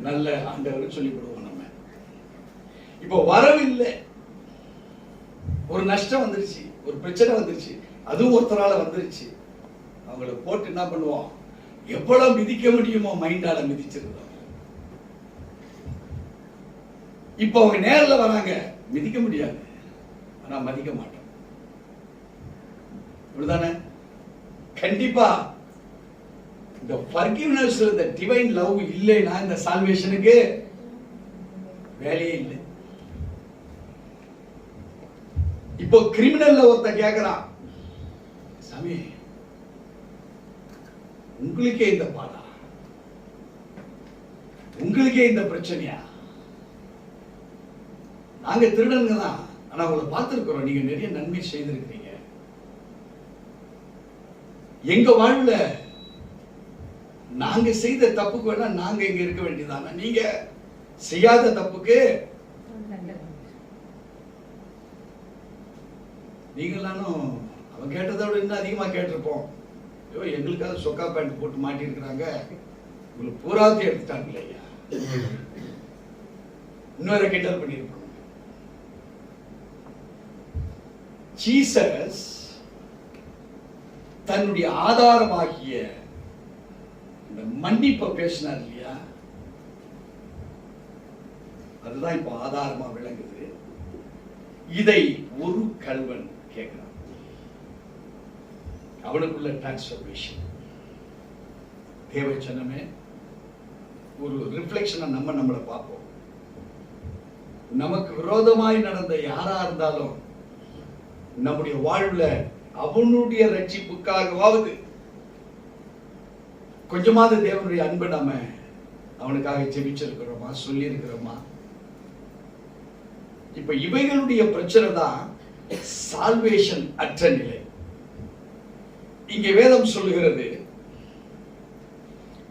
நல்ல ஆண்டவர் சொல்லிவிடுவோம் நம்ம. இப்போ வரவு இல்லை, ஒரு நஷ்டம் வந்துருச்சு, ஒரு பிரச்சனை வந்துருச்சு, அதுவும் ஒருத்தரால வந்துருச்சு. அவங்கள போட்டு என்ன பண்ணுவோம்? எவ்வளவு மிதிக்க முடியுமோ மைண்டால மிதிச்சிருந்தோம். இப்ப அவங்க நேரில் வராங்க, மிதிக்க முடியாது, ஆனா மதிக்க மாட்டோம். இப்படிதானே? கண்டிப்பா இந்த forgiveness, இந்த டிவைன் லவ் இல்லைன்னா இந்த சால்வேஷனுக்கு வேலையே இல்லை. இப்போ கிரிமினல்ல ஒருத்த கேக்குறான், சாமி உங்களுக்கே இந்த பாடா, உங்களுக்கே இந்த பிரச்சனையா? நாங்க திருடனுங்க தான், ஆனா உங்களை பார்த்திருக்கிறோம், நீங்க நிறைய நன்மை செய்திருக்கிறீங்க. எங்க வாழ்வுல நாங்க செய்த தப்புக்கு வேணா நாங்க இங்க இருக்க வேண்டியதான, நீங்க செய்யாத தப்புக்கு நீங்களானும் அவன் கேட்டதை விட இன்னும் அதிகமா கேட்டிருப்போம். ஐயோ எங்களுக்காக சொக்கா பேண்ட் போட்டு மாட்டி இருக்கிறாங்க, உங்களுக்கு பூராத்தி எடுத்துட்டாங்களே ஐயா, இன்னொரு கிண்டல் பண்ணியிருப்போம். ஜீசஸ் தன்னுடைய ஆதாரமாகிய இந்த மன்னிப்பை பேசினார் இல்லையா, அதுதான் இப்போ ஆதாரமா விளங்குது. இதை ஒரு கல்வன் கேட்கிறான், அவனுக்குள்ள டிரான்ஸ்ஃபர்மேஷன். தேவச்சனமே, ஒரு ரிஃப்ளெக்ஷனை நம்மளை பார்ப்போம். நமக்கு விரோதமாய் நடந்த யாரா இருந்தாலும் நம்முடைய வாழ்வுல அவனுடைய ரட்சிப்புக்காகவாவது கொஞ்சமாவது தேவனுடைய அன்பை நாம அவனுக்காக ஜெபிச்சிருக்கிறோமா, சொல்லி இருக்கிறோமா? இப்ப இவைகளுடைய பிரச்சனை தான் சால்வேஷன் அற்ற நிலை. இங்கே வேதம் சொல்லுகிறது,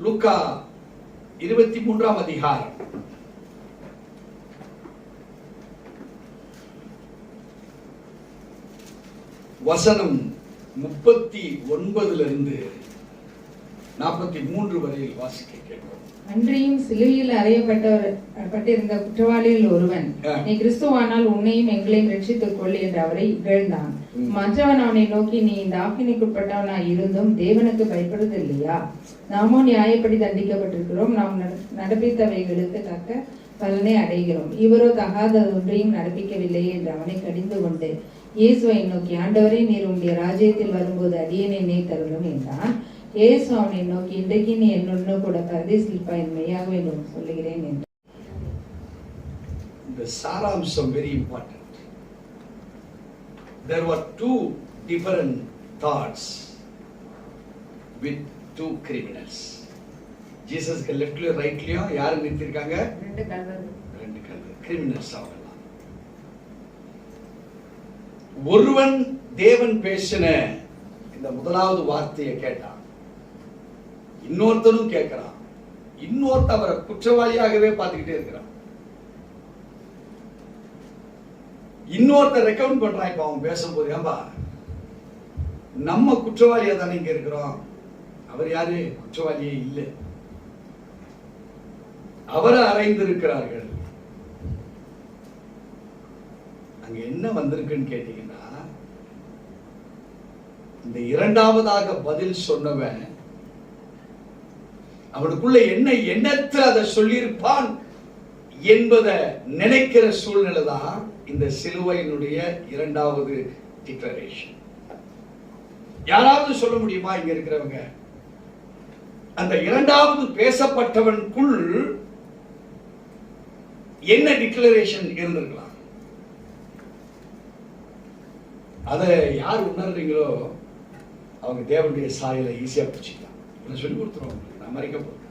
லூக்கா 23ஆம் அதிகாரம் வசனம் 39 43 வரையில் வாசிக்க கேட்கிறோம். அன்றியும் சிலுவையில் அறையப்பட்டிருந்த குற்றவாளியில் ஒருவன், நீ கிறிஸ்துவானால் உன்னையும் எங்களையும் ரட்சித்துக் கொள் என்று அவரை இகழ்ந்தான். மற்றவன் அவனை நோக்கி, நீ இந்த ஆக்கினைக்குட்பட்டவனாய் இருந்தும் தேவனுக்கு பயப்படுவதில்லையா? நாமோ நியாயப்படி தண்டிக்கப்பட்டிருக்கிறோம், நாம் நடப்பித்தவைகளுக்கு தக்க பலனை அடைகிறோம். இவரோ தகாத ஒன்றையும் நடப்பிக்கவில்லையே என்று அவனை கடிந்து கொண்டு இயேசுவை நோக்கி, ஆண்டவரே, நீர் உம்முடைய ராஜ்யத்தில் வரும்போது அடியேனை நினை தருளும் என்றான். இயேசு அவனை நோக்கி, இன்றைக்கு நீ என்னுடன் கூட பரதேசில் மெய்யாகவே என்று சொல்லுகிறேன் என்று. The saramsam very important. There were two different thoughts with two criminals. ஜீசஸ்க்கு லெஃப்ட்லயும் ரைட்லயும் யாரு நிறுத்திருக்காங்க? ரெண்டு கல்வர் கிரிமினல்ஸ். அவங்கெல்லாம் ஒருவன் தேவன் பேசின இந்த முதலாவது வார்த்தையை கேட்டான், இன்னொருத்தனும் கேட்கிறான், இன்னொருத்த அவரை குற்றவாளியாகவே பார்த்துக்கிட்டே இருக்கிறான். இன்னொருத்த ரெக்கமெண்ட் பண்றான். இப்ப அவன் பேசும்போது, ஏம்பா நம்ம குற்றவாளியா தானே இங்க இருக்கிறோம், அவர் யாரு? குற்றவாளியே இல்லை, அவரை அறைந்திருக்கிறார்கள். அங்க என்ன வந்திருக்குன்னு கேட்டீங்கன்னா, இந்த இரண்டாவதாக பதில் சொன்னவன் அவனுக்குள்ள என்ன எண்ணத்தை அதை சொல்லியிருப்பான் என்பதை நினைக்கிற சூழ்நிலை தான் இந்த சிலுவையினுடைய இரண்டாவது டிக்ளரேஷன். யாராவது சொல்ல முடியுமா இங்க இருக்கிறவங்க அந்த இரண்டாவது பேசப்பட்டவனுக்குள் என்ன டிக்ளரேஷன் இருந்திருக்கலாம்? அதை யார் உணர்றீங்களோ அவங்க தேவனுடைய சாயலை ஈஸியா பிடிச்சிக்கலாம். நான் சொல்லி கொடுத்துருவோம். நான் மறைக்க போறேன்.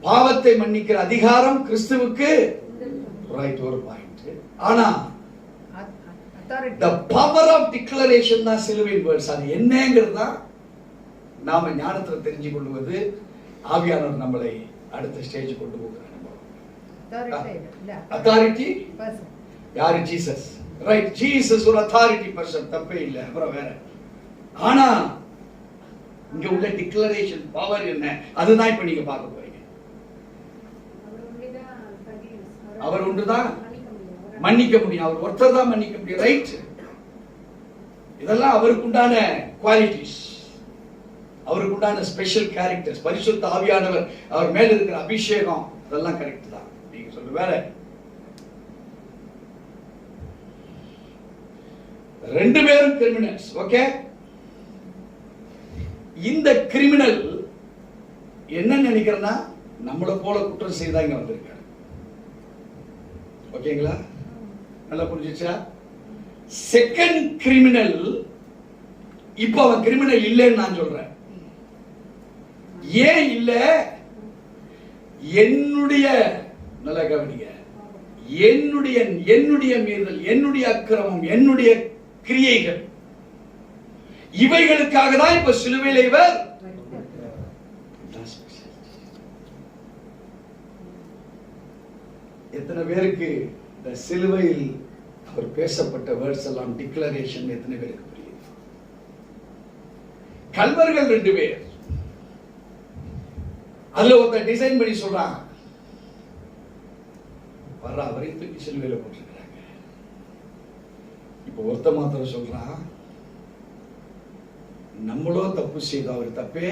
பாவத்தை மன்னிக்கிற அதிகாரம் கிறிஸ்துவுக்கு ரைட், ஒரு பாயிண்ட். ஆனா the power of declaration தான் சிலுவையின் வேர்ட்ஸ். அது என்னங்கிறது தான் நாம ஞானத்துல தெரிஞ்சு கொள்வது. ஆவியானவர் நம்மளை அடுத்த ஸ்டேஜ் கொண்டு போகிறார். அத்தாரிட்டி யாரு? ஜீசஸ். ரைட், ஜீசஸ் ஒரு அத்தாரிட்டி பர்சன், தப்பே இல்லை. அப்புறம் வேற. ஆனா இங்க உள்ள டிக்ளரேஷன் பவர் என்ன, அதுதான் இப்ப நீங்க பார்க்க போறீங்க. அவர் ஒன்றுதான் மன்னிக்க முடியும். அவர் ஒருத்தர் தான் மன்னிக்க முடியும். ரைட், இதெல்லாம் அவருக்கு உண்டான குவாலிட்டிஸ், அவருக்கு உண்டான ஸ்பெஷல் கேரக்டர்ஸ். பரிசுத்த ஆவியானவர் அவர் மேல இருக்கிற அபிஷேகம், அதெல்லாம் கரெக்ட் தான். நீங்க சொல்ற வேற. ரெண்டு பேரும் கிரிமினல்ஸ். ஓகே, இந்த கிரிமினல் என்ன நினைக்கிறனா நம்மள போல குற்றம் செய்தா இங்க வந்திருக்காரு. ஓகேங்களா? நல்லா புரிஞ்சுச்சா? செகண்ட் கிரிமினல் இப்ப அவன் கிரிமினல் இல்லைன்னு நான் சொல்றேன். ஏன் இல்ல? என்னுடைய, நல்லா கவனிங்க, என்னுடைய மீறல், என்னுடைய அக்கிரமம், என்னுடைய கிரியைகள், இவைகளுக்காக தான் இப்ப சிலுவையில இவர். எத்தனை பேருக்கு இந்த சிலுவையில் அவர் பேசப்பட்ட வேர்ட்ஸ் எல்லாம் டிக்ளரேஷன் எத்தனை பேருக்கு புரியுது? கல்வர்கள் ரெண்டு பேர், அதுல ஒருத்தர் டிசைன் பண்ணி சொல்றான், வர்ற அவரை தூக்கி சிலுவையில போட்டிருக்கிறாங்க. இப்ப ஒருத்த மாத்திரம் சொல்றான், நம்மளோ தப்பு செய்தோம், அவர் தப்பே,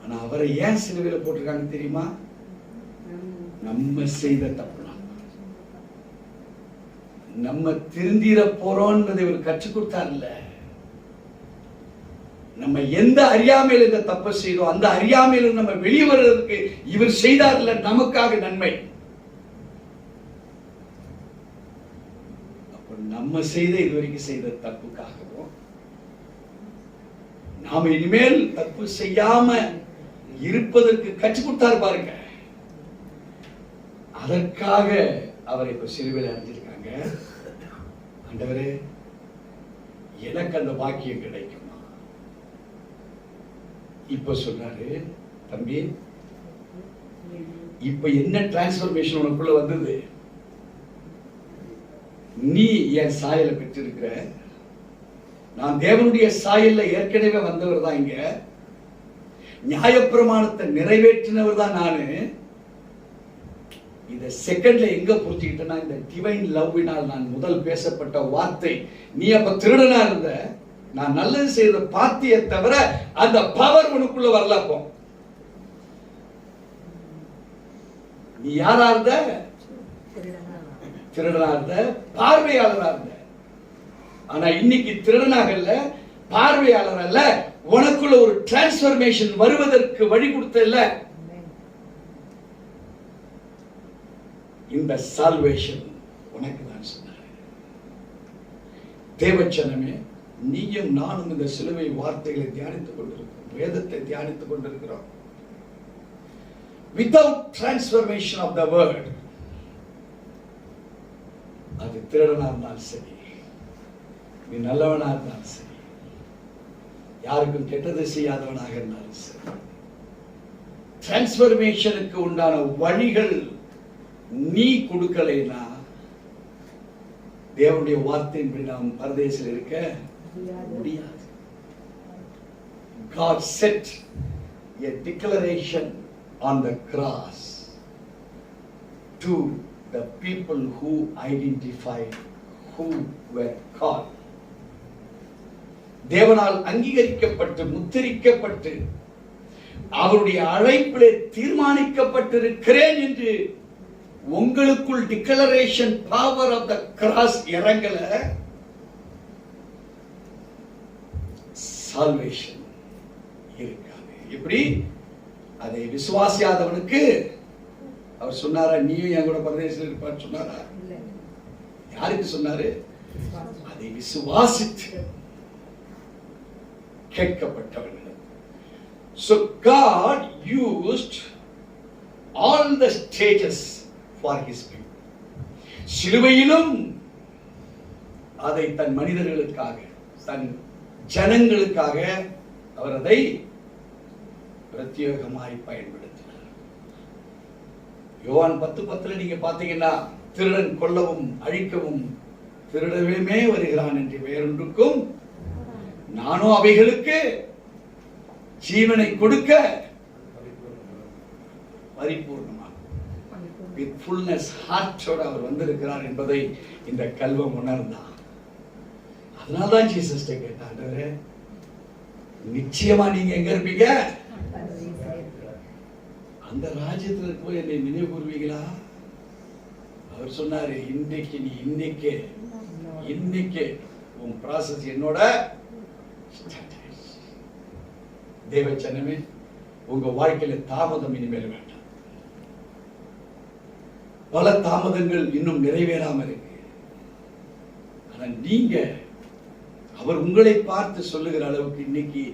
ஆனா அவரை ஏன் சிலுவையில போட்டிருக்காங்க தெரியுமா? நம்ம செய்த தப்பு, நம்ம திருந்திர போறோம்ன்றதை இவர் கற்றுக் கொடுத்தார்ல. நம்ம எந்த அறியாமையில இந்த தப்பை செய்தோம், அந்த அறியாமையில நம்ம வெளியே வர்றதுக்கு இவர் செய்தார்ல, நமக்காக நன்மை. அப்ப நம்ம செய்த இதுவரைக்கும் செய்த தப்புக்காகவும் நாம இனிமேல் தப்பு செய்யாம இருப்பதற்கு கற்றுக் கொடுத்தார் பாருங்க. அதற்காக அவரை இப்ப சிலுவையில் அடைஞ்சிருக்காங்க. ஆண்டவரே, எனக்கு அந்த பாக்கியம் கிடைக்குமா? இப்ப சொல்றாரு, தம்பி, இப்ப என்ன டிரான்ஸ்பர்மேஷன் உனக்குள்ள வந்தது? நீ என் சாயலை பெற்றிருக்கிற. நான் தேவனுடைய சாயல்ல ஏற்கனவே வந்தவர் தான். இங்க நியாயப்பிரமாணத்தை நிறைவேற்றினவர் தான் நானு. இத செகண்ட்ல எங்க புரிஞ்சுக்கிட்டேன்னா, இந்த டிவைன் லவ்வினால் நான் முதல் பேசப்பட்ட வார்த்தை, நீ அப்ப திருடனா இருந்த, நான் நல்லது செய்த பாத்திய தவிர அந்த பவர் உனக்குள்ள வரல. அப்போ நீ யாரா இருந்த? திருடனா இருந்த, பார்வையாளரா இருந்த. ஆனா இன்னைக்கு திருடனாக இல்ல, பார்வையாளர் அல்ல, உனக்குள்ள ஒரு டிரான்ஸ்பர்மேஷன் வருவதற்கு வழி கொடுத்த இல்ல. இந்த சால்வேஷன் உனக்கு தான் சொன்னார். தேவச்சனமே, நீயும் நானும் இந்த சிலுவை வார்த்தைகளை தியானித்துக் கொண்டிருக்கிறோம், வேதத்தை தியானித்துக் கொண்டிருக்கிறோம். Without transformation of the word, அது திருடனா இருந்தாலும் சரி, நீ நல்லவனா இருந்தாலும் சரி, யாருக்கும் கெட்டது செய்யாதவனாக இருந்தாலும் சரி, டிரான்ஸ்பர்மேஷனுக்கு உண்டான வழிகள் நீ கொடுக்கலைனா தேவனுடைய வார்த்தையின்படி நாம் பரதேசில் இருக்க முடியாது. God set a declaration on the cross to the people who identified, who were called. தேவனால் அங்கீகரிக்கப்பட்டு முத்திரிக்கப்பட்டு அவருடைய அழைப்பிலே தீர்மானிக்கப்பட்டிருக்கிறேன் என்று உங்களுக்குள் declaration power of the cross இறங்கல, சால்வேஷன் இருக்காது. எப்படி? அதை விசுவாசியாதவனுக்கு அவர் சொன்னாரா, நீயும் என் கூட பரதேசத்தில் இருப்பான்னு சொன்னாரா? யாருக்கு சொன்னாரு? அதை விசுவாசித்து கேட்கப்பட்டவர்கள். So God used all the stages for his people. சிலுவையிலும் அதை தன் மனிதர்களுக்காக, தன் ஜனங்களுக்காக அவர் அதை பிரத்யேகமாய் பயன்படுத்தினார். யோவான் 10:10 நீங்க பாத்தீங்கன்னா, திருடன் கொல்லவும் அழிக்கவும் திருடவே வருகிறான் என்று வேறொன்றுக்கும் நானும் அவைகளுக்கு ஜீவனை கொடுக்க பரிபூர்ணமாக வித் ஃபுல்னஸ் ஹார்ட்டோட அவர் வந்திருக்கிறார் என்பதை இந்த கல்வம் உணர்ந்தான். அதனால்தான் ஜீசஸ் கேட்டாரு, நிச்சயமா நீங்க எங்க இருப்பீங்க? அந்த ராஜ்யத்தில் போய் என்னை நினைவு கூறுவீங்களா? அவர் சொன்னாரு, இன்னைக்கு நீ இன்னைக்கு உன் ப்ராசஸ் என்னோட. தேவச்சனமே, உங்க வாழ்க்கையில தாமதம் இனிமேல் வேண்டாம். பல தாமதங்கள் இன்னும் நிறைவேறாம இருக்கு. ஆனா நீங்க அவர் உங்களை பார்த்து சொல்லுகிற அளவுக்கு, இன்னைக்கு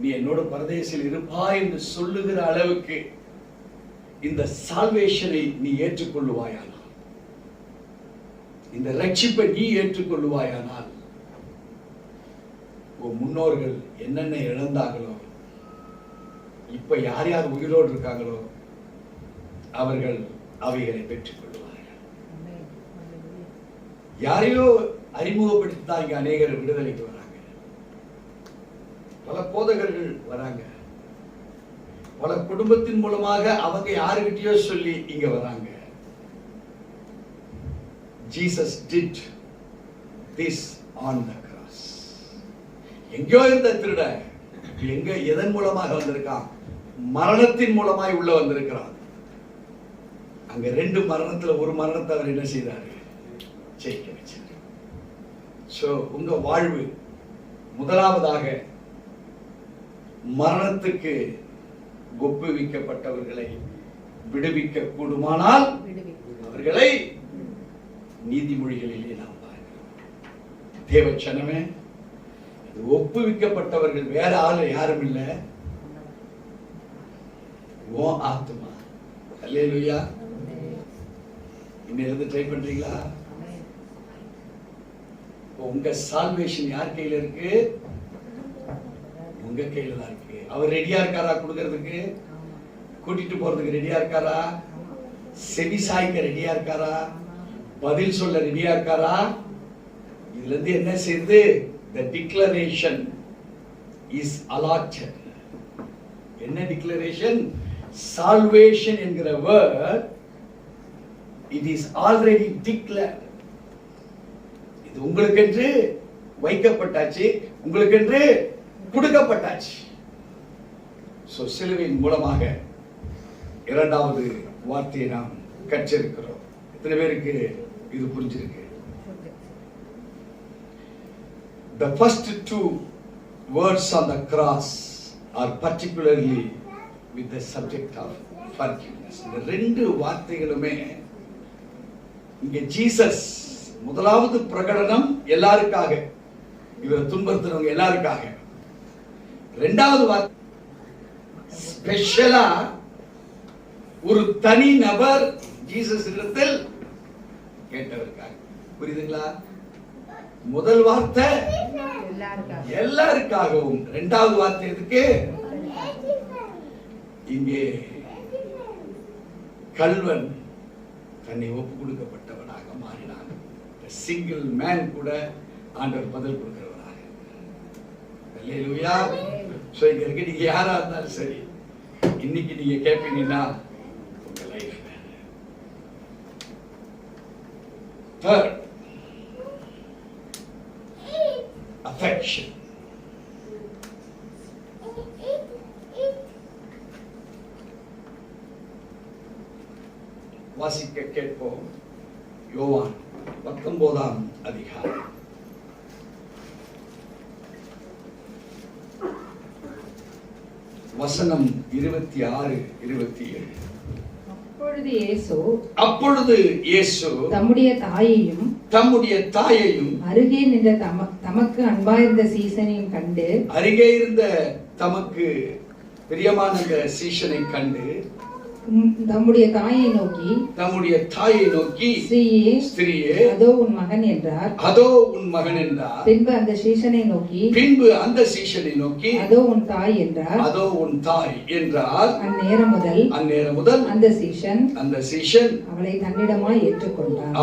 நீ என்னோட பரதேசில் இருப்பாய் என்று சொல்லுகிற அளவுக்கு இந்த சால்வேஷனை நீ ஏற்றுக்கொள்ளுவாயானால், இந்த ரட்சிப்பை நீ ஏற்றுக்கொள்ளுவாயானால், உன் முன்னோர்கள் என்னென்ன இழந்தாங்களோ, இப்ப யார் யார் உயிரோடு இருக்காங்களோ அவர்கள் அவைகளை பெற்றுக் கொள்வார்கள். யாரையோ அறிமுகப்படுத்திதான் இங்க அநேகர் விடுதலைக்கு வராங்க. பல போதகர்கள் வராங்க. பல குடும்பத்தின் மூலமாக அவங்க யாருக்கிட்டயோ சொல்லி இங்க வராங்க. Jesus did this on the cross. எங்கோ இருந்த திருட எங்க எதன் மூலமாக வந்திருக்கான்? மரணத்தின் மூலமாய் உள்ள வந்திருக்கிறான். அங்க 2 மரணத்துல ஒரு மரணத்தை அவர் என்ன செய்தாரு? ஜெயிக்க வச்சார். சோ உங்க வாழ்வு முதலாவதாக மரணத்துக்கு ஒப்புவிக்கப்பட்டவர்களை விடுவிக்க கூடுமானால் அவர்களை நீதிமொழிகளிலே நாம் பார்க்கிறோம். தேவச்சனமே, ஒப்புவிக்கப்பட்டவர்கள் வேற ஆளு யாரும் இல்ல, ஓ ஆத்மா. அல்லேலூயா. இன்னிலிருந்து ட்ரை பண்றீங்களா? உங்க சால்வேஷன் யார் கையில இருக்கு? உங்க கையில தான் இருக்கு. அவர் ரெடியா இருக்காரா கொடுக்கிறதுக்கு? கூட்டிட்டு போறதுக்கு ரெடியா இருக்காரா? செவி சாய்க்க ரெடியா இருக்காரா? பதில் சொல்ல ரெடியா இருக்காரா? இதுல இருந்து என்ன செய்யுது? The declaration is allotted. என்ன declaration? Salvation என்கிற word, it is already declared. இது உங்களுக்கென்று வைக்கப்பட்டாச்சு, உங்களுக்கென்று கொடுக்கப்பட்டாச்சு. சோ சிலுவையின் மூலமாக இரண்டாவது வார்த்தையை நாம் கற்றிருக்கிறோம். எத்தனை பேருக்கு இது புரிஞ்சிருக்கு? The first 2 words on the cross are particularly with the subject of forgiveness. இந்த 2 வார்த்தைகளுமே இங்க ஜீசஸ் முதலாவது பிரகடனம் எல்லாருக்காக, இவரை துன்புறுத்துறவங்க எல்லாருக்காக. இரண்டாவது வார்த்தை ஸ்பெஷலா ஒரு தனி நபர் ஜீசஸ் இடத்தில் கேட்டவருக்காக. புரியுதுங்களா? முதல் வார்த்தை எல்லாருக்காகவும், இரண்டாவது வார்த்தை எதுக்கு? இங்கே கல்வன் தன்னை ஒப்பு கொடுக்கப்பட்டவனாக மாறினான். சிங்கிள் மேன் கூட ஆண்டவர் பதில் கொடுக்கிறவராக. அல்லேலூயா. சோ இங்க இருக்க நீங்க யாரா இருந்தாலும் சரி, இன்னைக்கு நீங்க கேட்பீங்கன்னா உங்க லைஃப். Third, affection. வாசிக்க கேட்போம். யோவான் 19ஆம் அதிகாரம். வசனம் 26, 27. அப்பொழுது இயேசு தம்முடைய தாயையும் அருகே நின்ற தமக்கு அன்பாயிருந்த சீசனையும் கண்டு, அருகே இருந்த தமக்கு பிரியமான சீசனை கண்டு தம்முடைய தாயை நோக்கி ஸ்திரீயே அதோ உன் மகன் என்றார். பின்பு அந்த சீசனை நோக்கி அதோ உன் தாய் என்றார். அந்நேரம் முதல் அந்த சீசன் அவளை தன்னிடமாய் ஏற்றுக்கொண்டார்.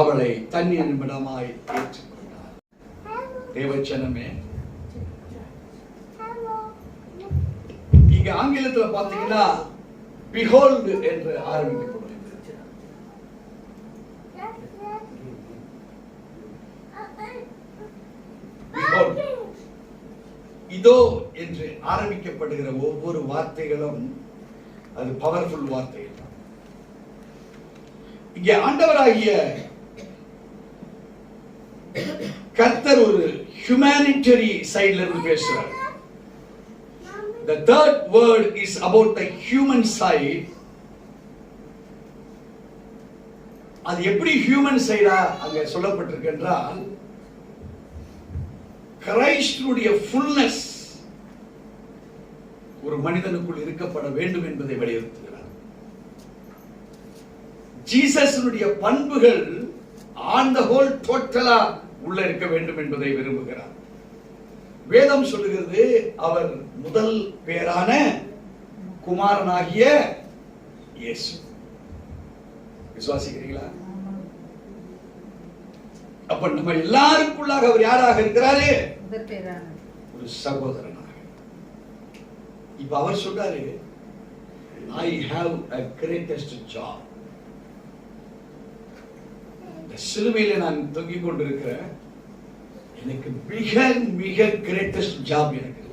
தேவச்சனமே, இங்க ஆங்கிலத்துல பாத்தீங்கன்னா behold என்று ஆரம்பிக்கப்படுகிறது. behold, இதோ என்று ஆரம்பிக்கப்படுகிற ஒவ்வொரு வார்த்தைகளும் அது பவர்ஃபுல் வார்த்தைகள். இங்கே ஆண்டவராகிய கர்த்தர் ஒரு ஹியூமனிட்டரி சைடுல இருந்து பேசுறார். The third word is about the human side. அது எப்படி ஹியூமன் சைடா அங்க சொல்லப்பட்டிருக்கு என்றால், கிறிஸ்துவுடைய ஃபுல்னஸ் ஒரு மனிதனுக்குள் இருக்கப்பட வேண்டும் என்பதை வலியுறுத்துகிறார். ஜீசஸுடைய பண்புகள் ஆன் தி ஹோல் டோட்டலா உள்ள இருக்க வேண்டும் என்பதை விரும்புகிறார். வேதம் சொல்லுகிறது, அவர் முதல் பேரான குமாரனாகிய இயேசு. விசுவாசிக்கிறீங்களா? அப்ப நம்ம எல்லாருக்குள்ளாக அவர் யாராக இருக்கிறாரு? ஒரு சகோதரனாக. இப்ப அவர் சொல்றாரு, I have a greatest job. இந்த சிலுவையில நான் தொங்கிக் கொண்டிருக்கிறேன், எனக்கு மிக மிக கிரேட்டஸ்ட் ஜாப் எனக்கு.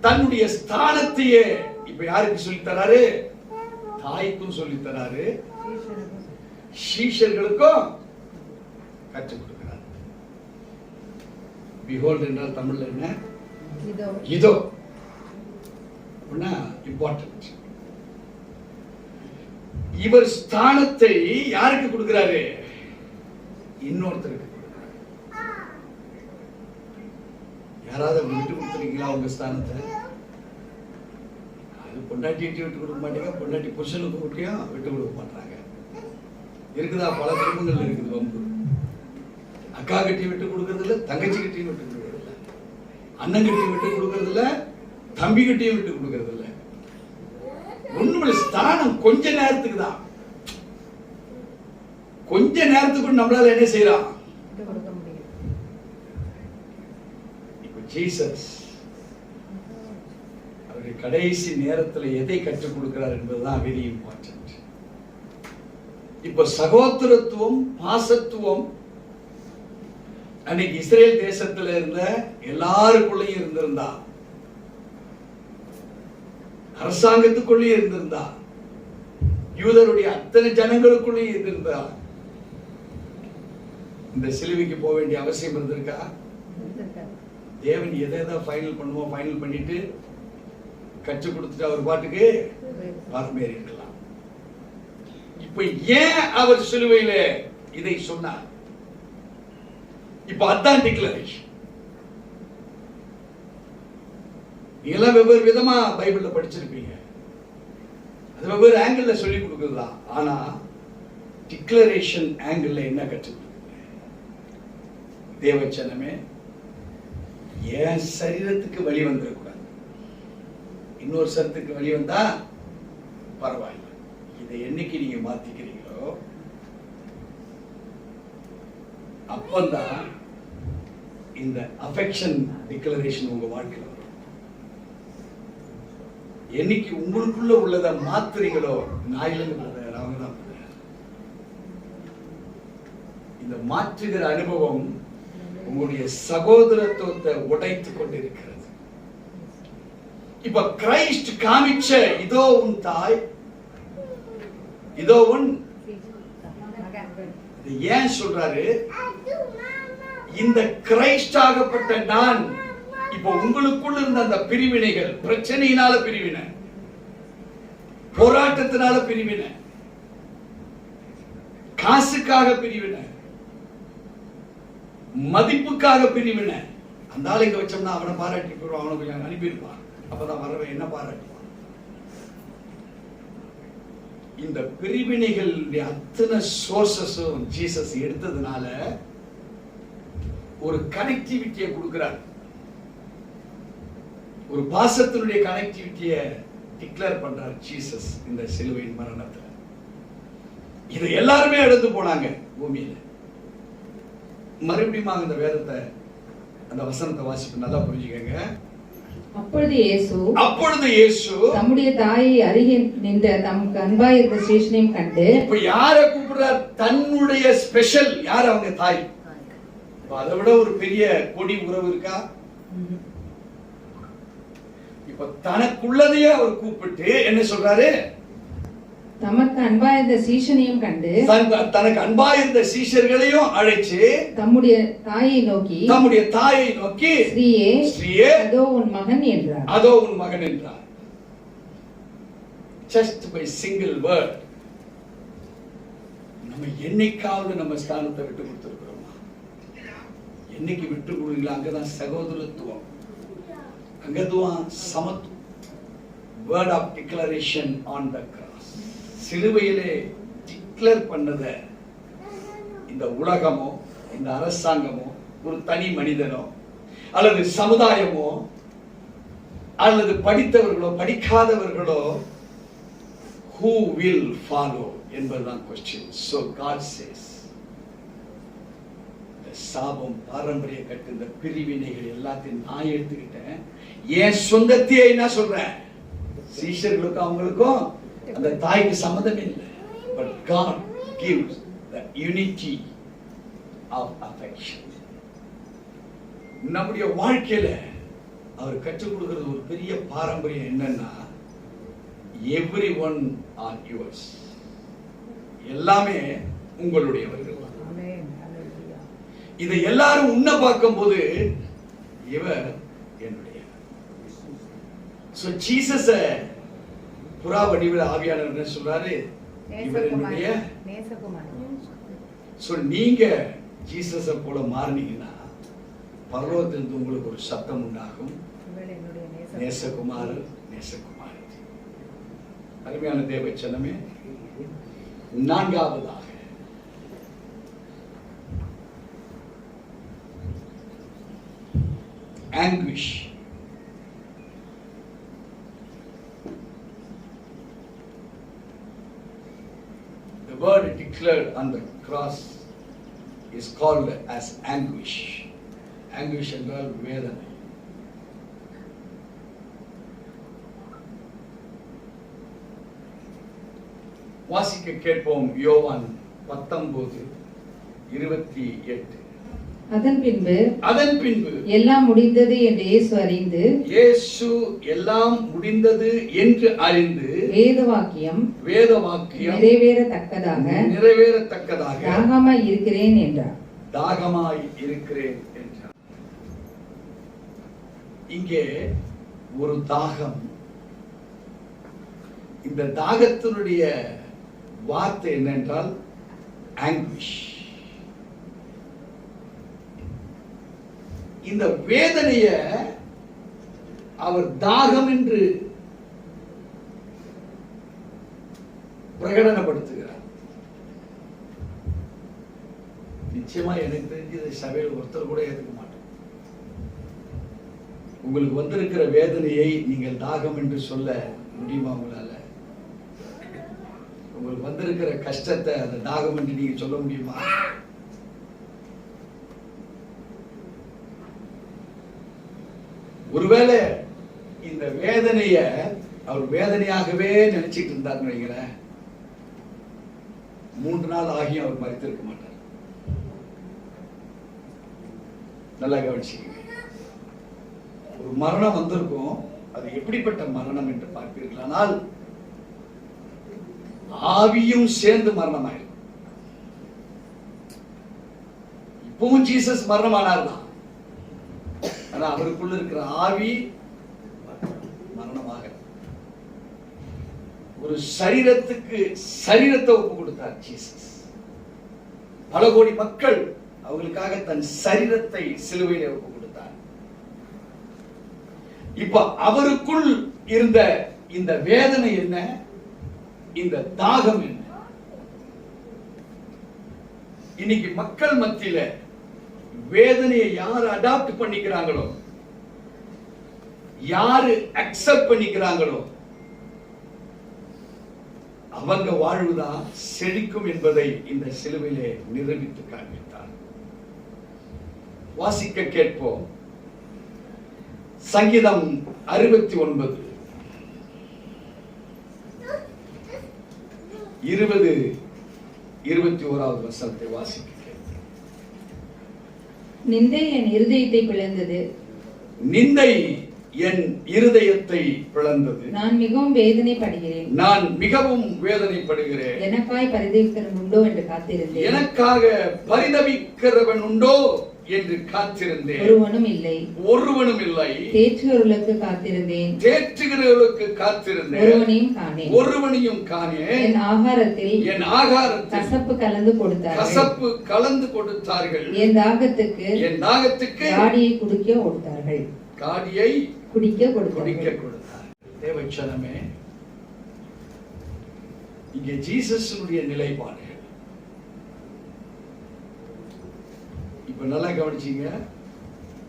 தன்னுடைய ஸ்தானத்தையே இப்ப யாருக்கு சொல்லித் தராரு? தாய்க்கும் சொல்லித் தராரு, சீஷர்களுக்கும் கற்றுக் கொடுக்கிறார். பிஹோல்ட் என்றால் தமிழ்ல என்ன? இதோ. இம்பார்ட்டன்ட். இவர் ஸ்தானத்தை யாருக்கு கொடுக்கிறாரு? இன்னொருத்தருக்கு. யாராவது விட்டு கொடுத்துருக்கீங்களா உங்க ஸ்தானத்தை? அது பொண்டாட்டி விட்டு கொடுக்க மாட்டீங்க, பொண்டாட்டி புருஷனுக்கு விட்டியும் விட்டு கொடுக்க மாட்டாங்க. இருக்குதா? பல குடும்பங்கள் இருக்குது வம்பு. அக்கா கட்டி விட்டு கொடுக்கறது இல்ல, தங்கச்சி கட்டியும் விட்டு கொடுக்கறது இல்ல, அண்ணன் கட்டி விட்டு கொடுக்கறது இல்ல, தம்பி கட்டியும் விட்டு கொடுக்கறது இல்ல. ஒண்ணுமில்ல, ஸ்தானம் கொஞ்ச நேரத்துக்கு தான். கொஞ்ச நேரத்துக்கு நம்மளால என்ன செய்யலாம்? இப்ப ஜீசஸ் அவருடைய கடைசி நேரத்தில் எதை கற்றுக் கொடுக்கிறார் என்பதுதான் வெரி இம்பார்ட்டன்ட். இப்ப சகோதரத்துவம், பாசத்துவம் அன்னைக்கு இஸ்ரேல் தேசத்துல இருந்த எல்லாருக்குள்ளேயும் இருந்திருந்தா, அரசாங்கத்துக்குள்ளேயும் இருந்திருந்தா, யூதருடைய அத்தனை ஜனங்களுக்குள்ளேயும் இருந்திருந்தா, இந்த சிலுவைக்கு போக வேண்டிய அவசியம் இருந்திருக்கா? தேவன் எதை ஃபைனல் பண்ணுவோம், ஃபைனல் பண்ணிட்டு கற்றுக் கொடுத்துட்டு அவர் பாட்டுக்கு பரமேறி இருக்கலாம். இப்ப ஏன் அவர் சிலுவையில இதை சொன்னார்? இப்ப அதான் டிக்ளரேஷன். நீங்களாம் வெவ்வேறு விதமா பைபிள்ல படிச்சிருப்பீங்க, அது வெவ்வேறு ஆங்கிள் சொல்லி கொடுக்குறதா. ஆனா டிக்ளரேஷன் ஆங்கிள் என்ன கற்றுக் தேவச்சனமே, என் சரீரத்துக்கு வழி வந்துடக்கூடாது, இன்னொரு சரத்துக்கு வழி வந்தா பரவாயில்லை. இதை என்னைக்கு நீங்க மாத்திக்கிறீங்களோ அப்பந்தான் இந்த அஃபெக்ஷன் டிக்ளரேஷன் உங்க வாழ்க்கையில் வரும். என்னைக்கு உங்களுக்குள்ள உள்ளதை மாத்துறீங்களோ, நாயிலிருந்து அவங்க தான் இந்த மாற்றுகிற அனுபவம் உங்களுடைய சகோதரத்துவத்தை உடைத்துக் கொண்டிருக்கிறது. இப்ப கிரைஸ்ட் காமிச்ச இதோ உன் தாய், இதோ உன் ஏன் சொல்றாரு? இந்த கிரைஸ்ட் ஆகப்பட்ட நான் இப்போ உங்களுக்குள்ள இருந்த அந்த பிரிவினைகள், பிரச்சனையினால பிரிவினை, போராட்டத்தினால பிரிவினை, காசுக்காக பிரிவினை, மதிப்புக்காக பிரிவினை. அந்த ஆளை இங்க வச்சோம்னா அவனை பாராட்டி போடுவான், அவனை கொஞ்சம் அனுப்பியிருப்பான், அப்பதான் வரவன் என்ன பாராட்டுவான். இந்த பிரிவினைகளுடைய அத்தனை சோர்சஸும் ஜீசஸ் எடுத்ததுனால ஒரு கனெக்டிவிட்டியை கொடுக்கிறார். ஒரு பாசத்தினுடைய கனெக்டிவிட்டியை டிக்ளேர் பண்றார் ஜீசஸ் இந்த சிலுவையின் மரணத்துல. இது எல்லாருமே எடுத்து போனாங்க பூமியில. மறுபடியும் அந்த வேதத்தை, அந்த வசனத்தை வாசிப்பு நல்லா புரிஞ்சுக்கங்க. அப்பொழுது இயேசு தம்முடைய தாயை அருகே நின்ற தமக்கு அன்பாயிருந்த சீஷனையும் கண்டு, இப்ப யாரை கூப்பிடுறார்? தன்னுடைய ஸ்பெஷல். யார்? அவங்க தாய். அதை விட ஒரு பெரிய கொடி உறவு இருக்கா? இப்ப தனக்குள்ளதையே அவர் கூப்பிட்டு என்ன சொல்றாரு? தமக்கு அன்பாயிருந்த சீஷனையும் கண்டு, தனக்கு அன்பாயிருந்த சீஷர்களையும் அழைச்சு தம்முடைய தாயை நோக்கி ஸ்ரீயே அதோ உன் மகன் என்றார். Just by single word. நம்ம என்னைக்காவது நம்ம ஸ்தானத்தை விட்டு கொடுத்திருக்கிறோமா? என்னைக்கு விட்டு கொடுங்களா? அங்கதான் சகோதரத்துவம், அங்கதான் சமத்துவம். Word of declaration on the cross. சிலுவையிலே டிக்ளேர் பண்ணத இந்த உலகமோ, இந்த அரசாங்கமோ, ஒரு தனி மனிதனோ, அல்லது சமுதாயமோ, அல்லது படித்தவர்களோ படிக்காதவர்களோ, who will follow என்பதுதான் question. So God says, இந்த சாபம், பாரம்பரிய கட்டு, இந்த பிரிவினைகள் எல்லாத்தையும் நான் எடுத்துக்கிட்டேன். என் சொந்தத்தையே என்ன சொல்றேன்? சீஷர்களுக்கும் அவங்களுக்கும் அந்த தாய்க்கு சம்மதம் இல்லை. But God gives the unity of affection. நம்முடைய வாழ்க்கையில அவர் கற்றுக் கொடுக்கிறது ஒரு பெரிய பாரம்பரியம் என்னன்னா, everyone are yours. எல்லாமே உங்களுடையவர்கள். இதை எல்லாரும் உன்ன பார்க்கும்போது இவர் என்னுடைய. So Jesus புறா வடிவில் ஆவியானவர் என்ன சொல்றாரு? இவர் என்னுடைய நேசகுமாரன். சோ நீங்க ஜீசஸை போல மாறினீங்கன்னா பரலோகத்திலிருந்து உங்களுக்கு ஒரு சத்தம் உண்டாகும், நேசகுமாரர், நேசகுமாரி. அருமையான தேவ ஜனமே, நான்காவதாக anguish. The word declared on the cross is called as anguish. Anguish என்றால் வேதனை. வாசிக்க கேட்போம். யோவான் 19:28. அதன் பின்பு எல்லாம் முடிந்தது என்று இயேசு எல்லாம் முடிந்தது என்று அறிந்து வேதவாக்கியம் நிறைவேறத்தக்கதாக தாகமாய் இருக்கிறேன் என்றார். இங்கே ஒரு தாகம். இந்த தாகத்தினுடைய வார்த்தை என்னென்றால் anguish. இந்த வேதனைய அவர் தாகம் என்று பிரகடனப்படுத்துகிறார். நிச்சயமா எனக்கு தெரிஞ்சு சபையில் ஒருத்தர் கூட ஏற்றுக்க மாட்டோம். உங்களுக்கு வந்திருக்கிற வேதனையை நீங்கள் தாகம் என்று சொல்ல முடியுமா? உங்களால உங்களுக்கு வந்திருக்கிற கஷ்டத்தை அந்த தாகம் என்று நீங்க சொல்ல முடியுமா? ஒருவேளை இந்த வேதனைய அவர் வேதனையாகவே நினைச்சிட்டு இருந்தாருன்னு வைங்களேன், 3 நாள் ஆகியும் அவர் மரித்திருக்க மாட்டார். நல்லா கவனிச்சுக்கங்க. ஒரு மரணம் வந்திருக்கும், அது எப்படிப்பட்ட மரணம் என்று பார்ப்பீர்கள். ஆனால் ஆவியும் சேர்ந்து மரணமாயிடும். இப்பவும் ஜீசஸ் மரணமானார் தான், ஆனா அவருக்குள்ள இருக்கிற ஆவி மரணமாக ஒரு சரீரத்துக்கு சரீரத்தை ஒப்பு கொடுத்தார் ஜீசஸ். பல கோடி மக்கள் அவங்களுக்காக தன் சரீரத்தை சிலுவையிலே ஒப்பு கொடுத்தார். இப்ப அவருக்குள் இருந்த இந்த வேதனை என்ன, இந்த தாகம் என்ன? இன்னைக்கு மக்கள் மத்தியில வேதனையை யாரு அடாப்ட் பண்ணிக்கிறாங்களோ, யாரு அக்செப்ட் பண்ணிக்கிறாங்களோ, அவங்க வாழ்வுதான் செழிக்கும் என்பதை இந்த சிலுவையிலே நிரூபித்து காண்பித்தார். வாசிக்க கேட்போம். சங்கீதம் 69 20-21 வசனத்தை வாசிக்க கேட்போம். நிந்தை என் இருதயத்தை பிளந்தது, நிந்தை என் இருதயத்தை பிளந்தது. நான் மிகவும் வேதனைப்படுகிறேன், நான் மிகவும் வேதனைப்படுகிறேன். எனக்காய் பரிதவிக்கிறவன் உண்டோ என்று காத்திருந்தேன், எனக்காக பரிதவிக்கிறவன் உண்டோ என்று காத்திருந்தேன். ஒருவனும் இல்லை, ஒருவனும் இல்லை. தேற்றுகிறவர்களுக்கு காத்திருந்தேன், தேற்றுகிறவர்களுக்கு காத்திருந்தேன். ஒருவனையும் காணேன், ஒருவனையும் காணேன். என் ஆகாரத்தில் கசப்பு கலந்து கொடுத்தார்கள், கசப்பு கலந்து கொடுத்தார்கள். என் தாகத்துக்கு காடியை குடிக்க கொடுத்தார்கள், காடியை குடிக்க கொடுத்தார். தேவச்சனமே, இங்கே ஜீசஸுடைய நிலைப்பாடு இப்ப நல்லா கவனிச்சீங்க.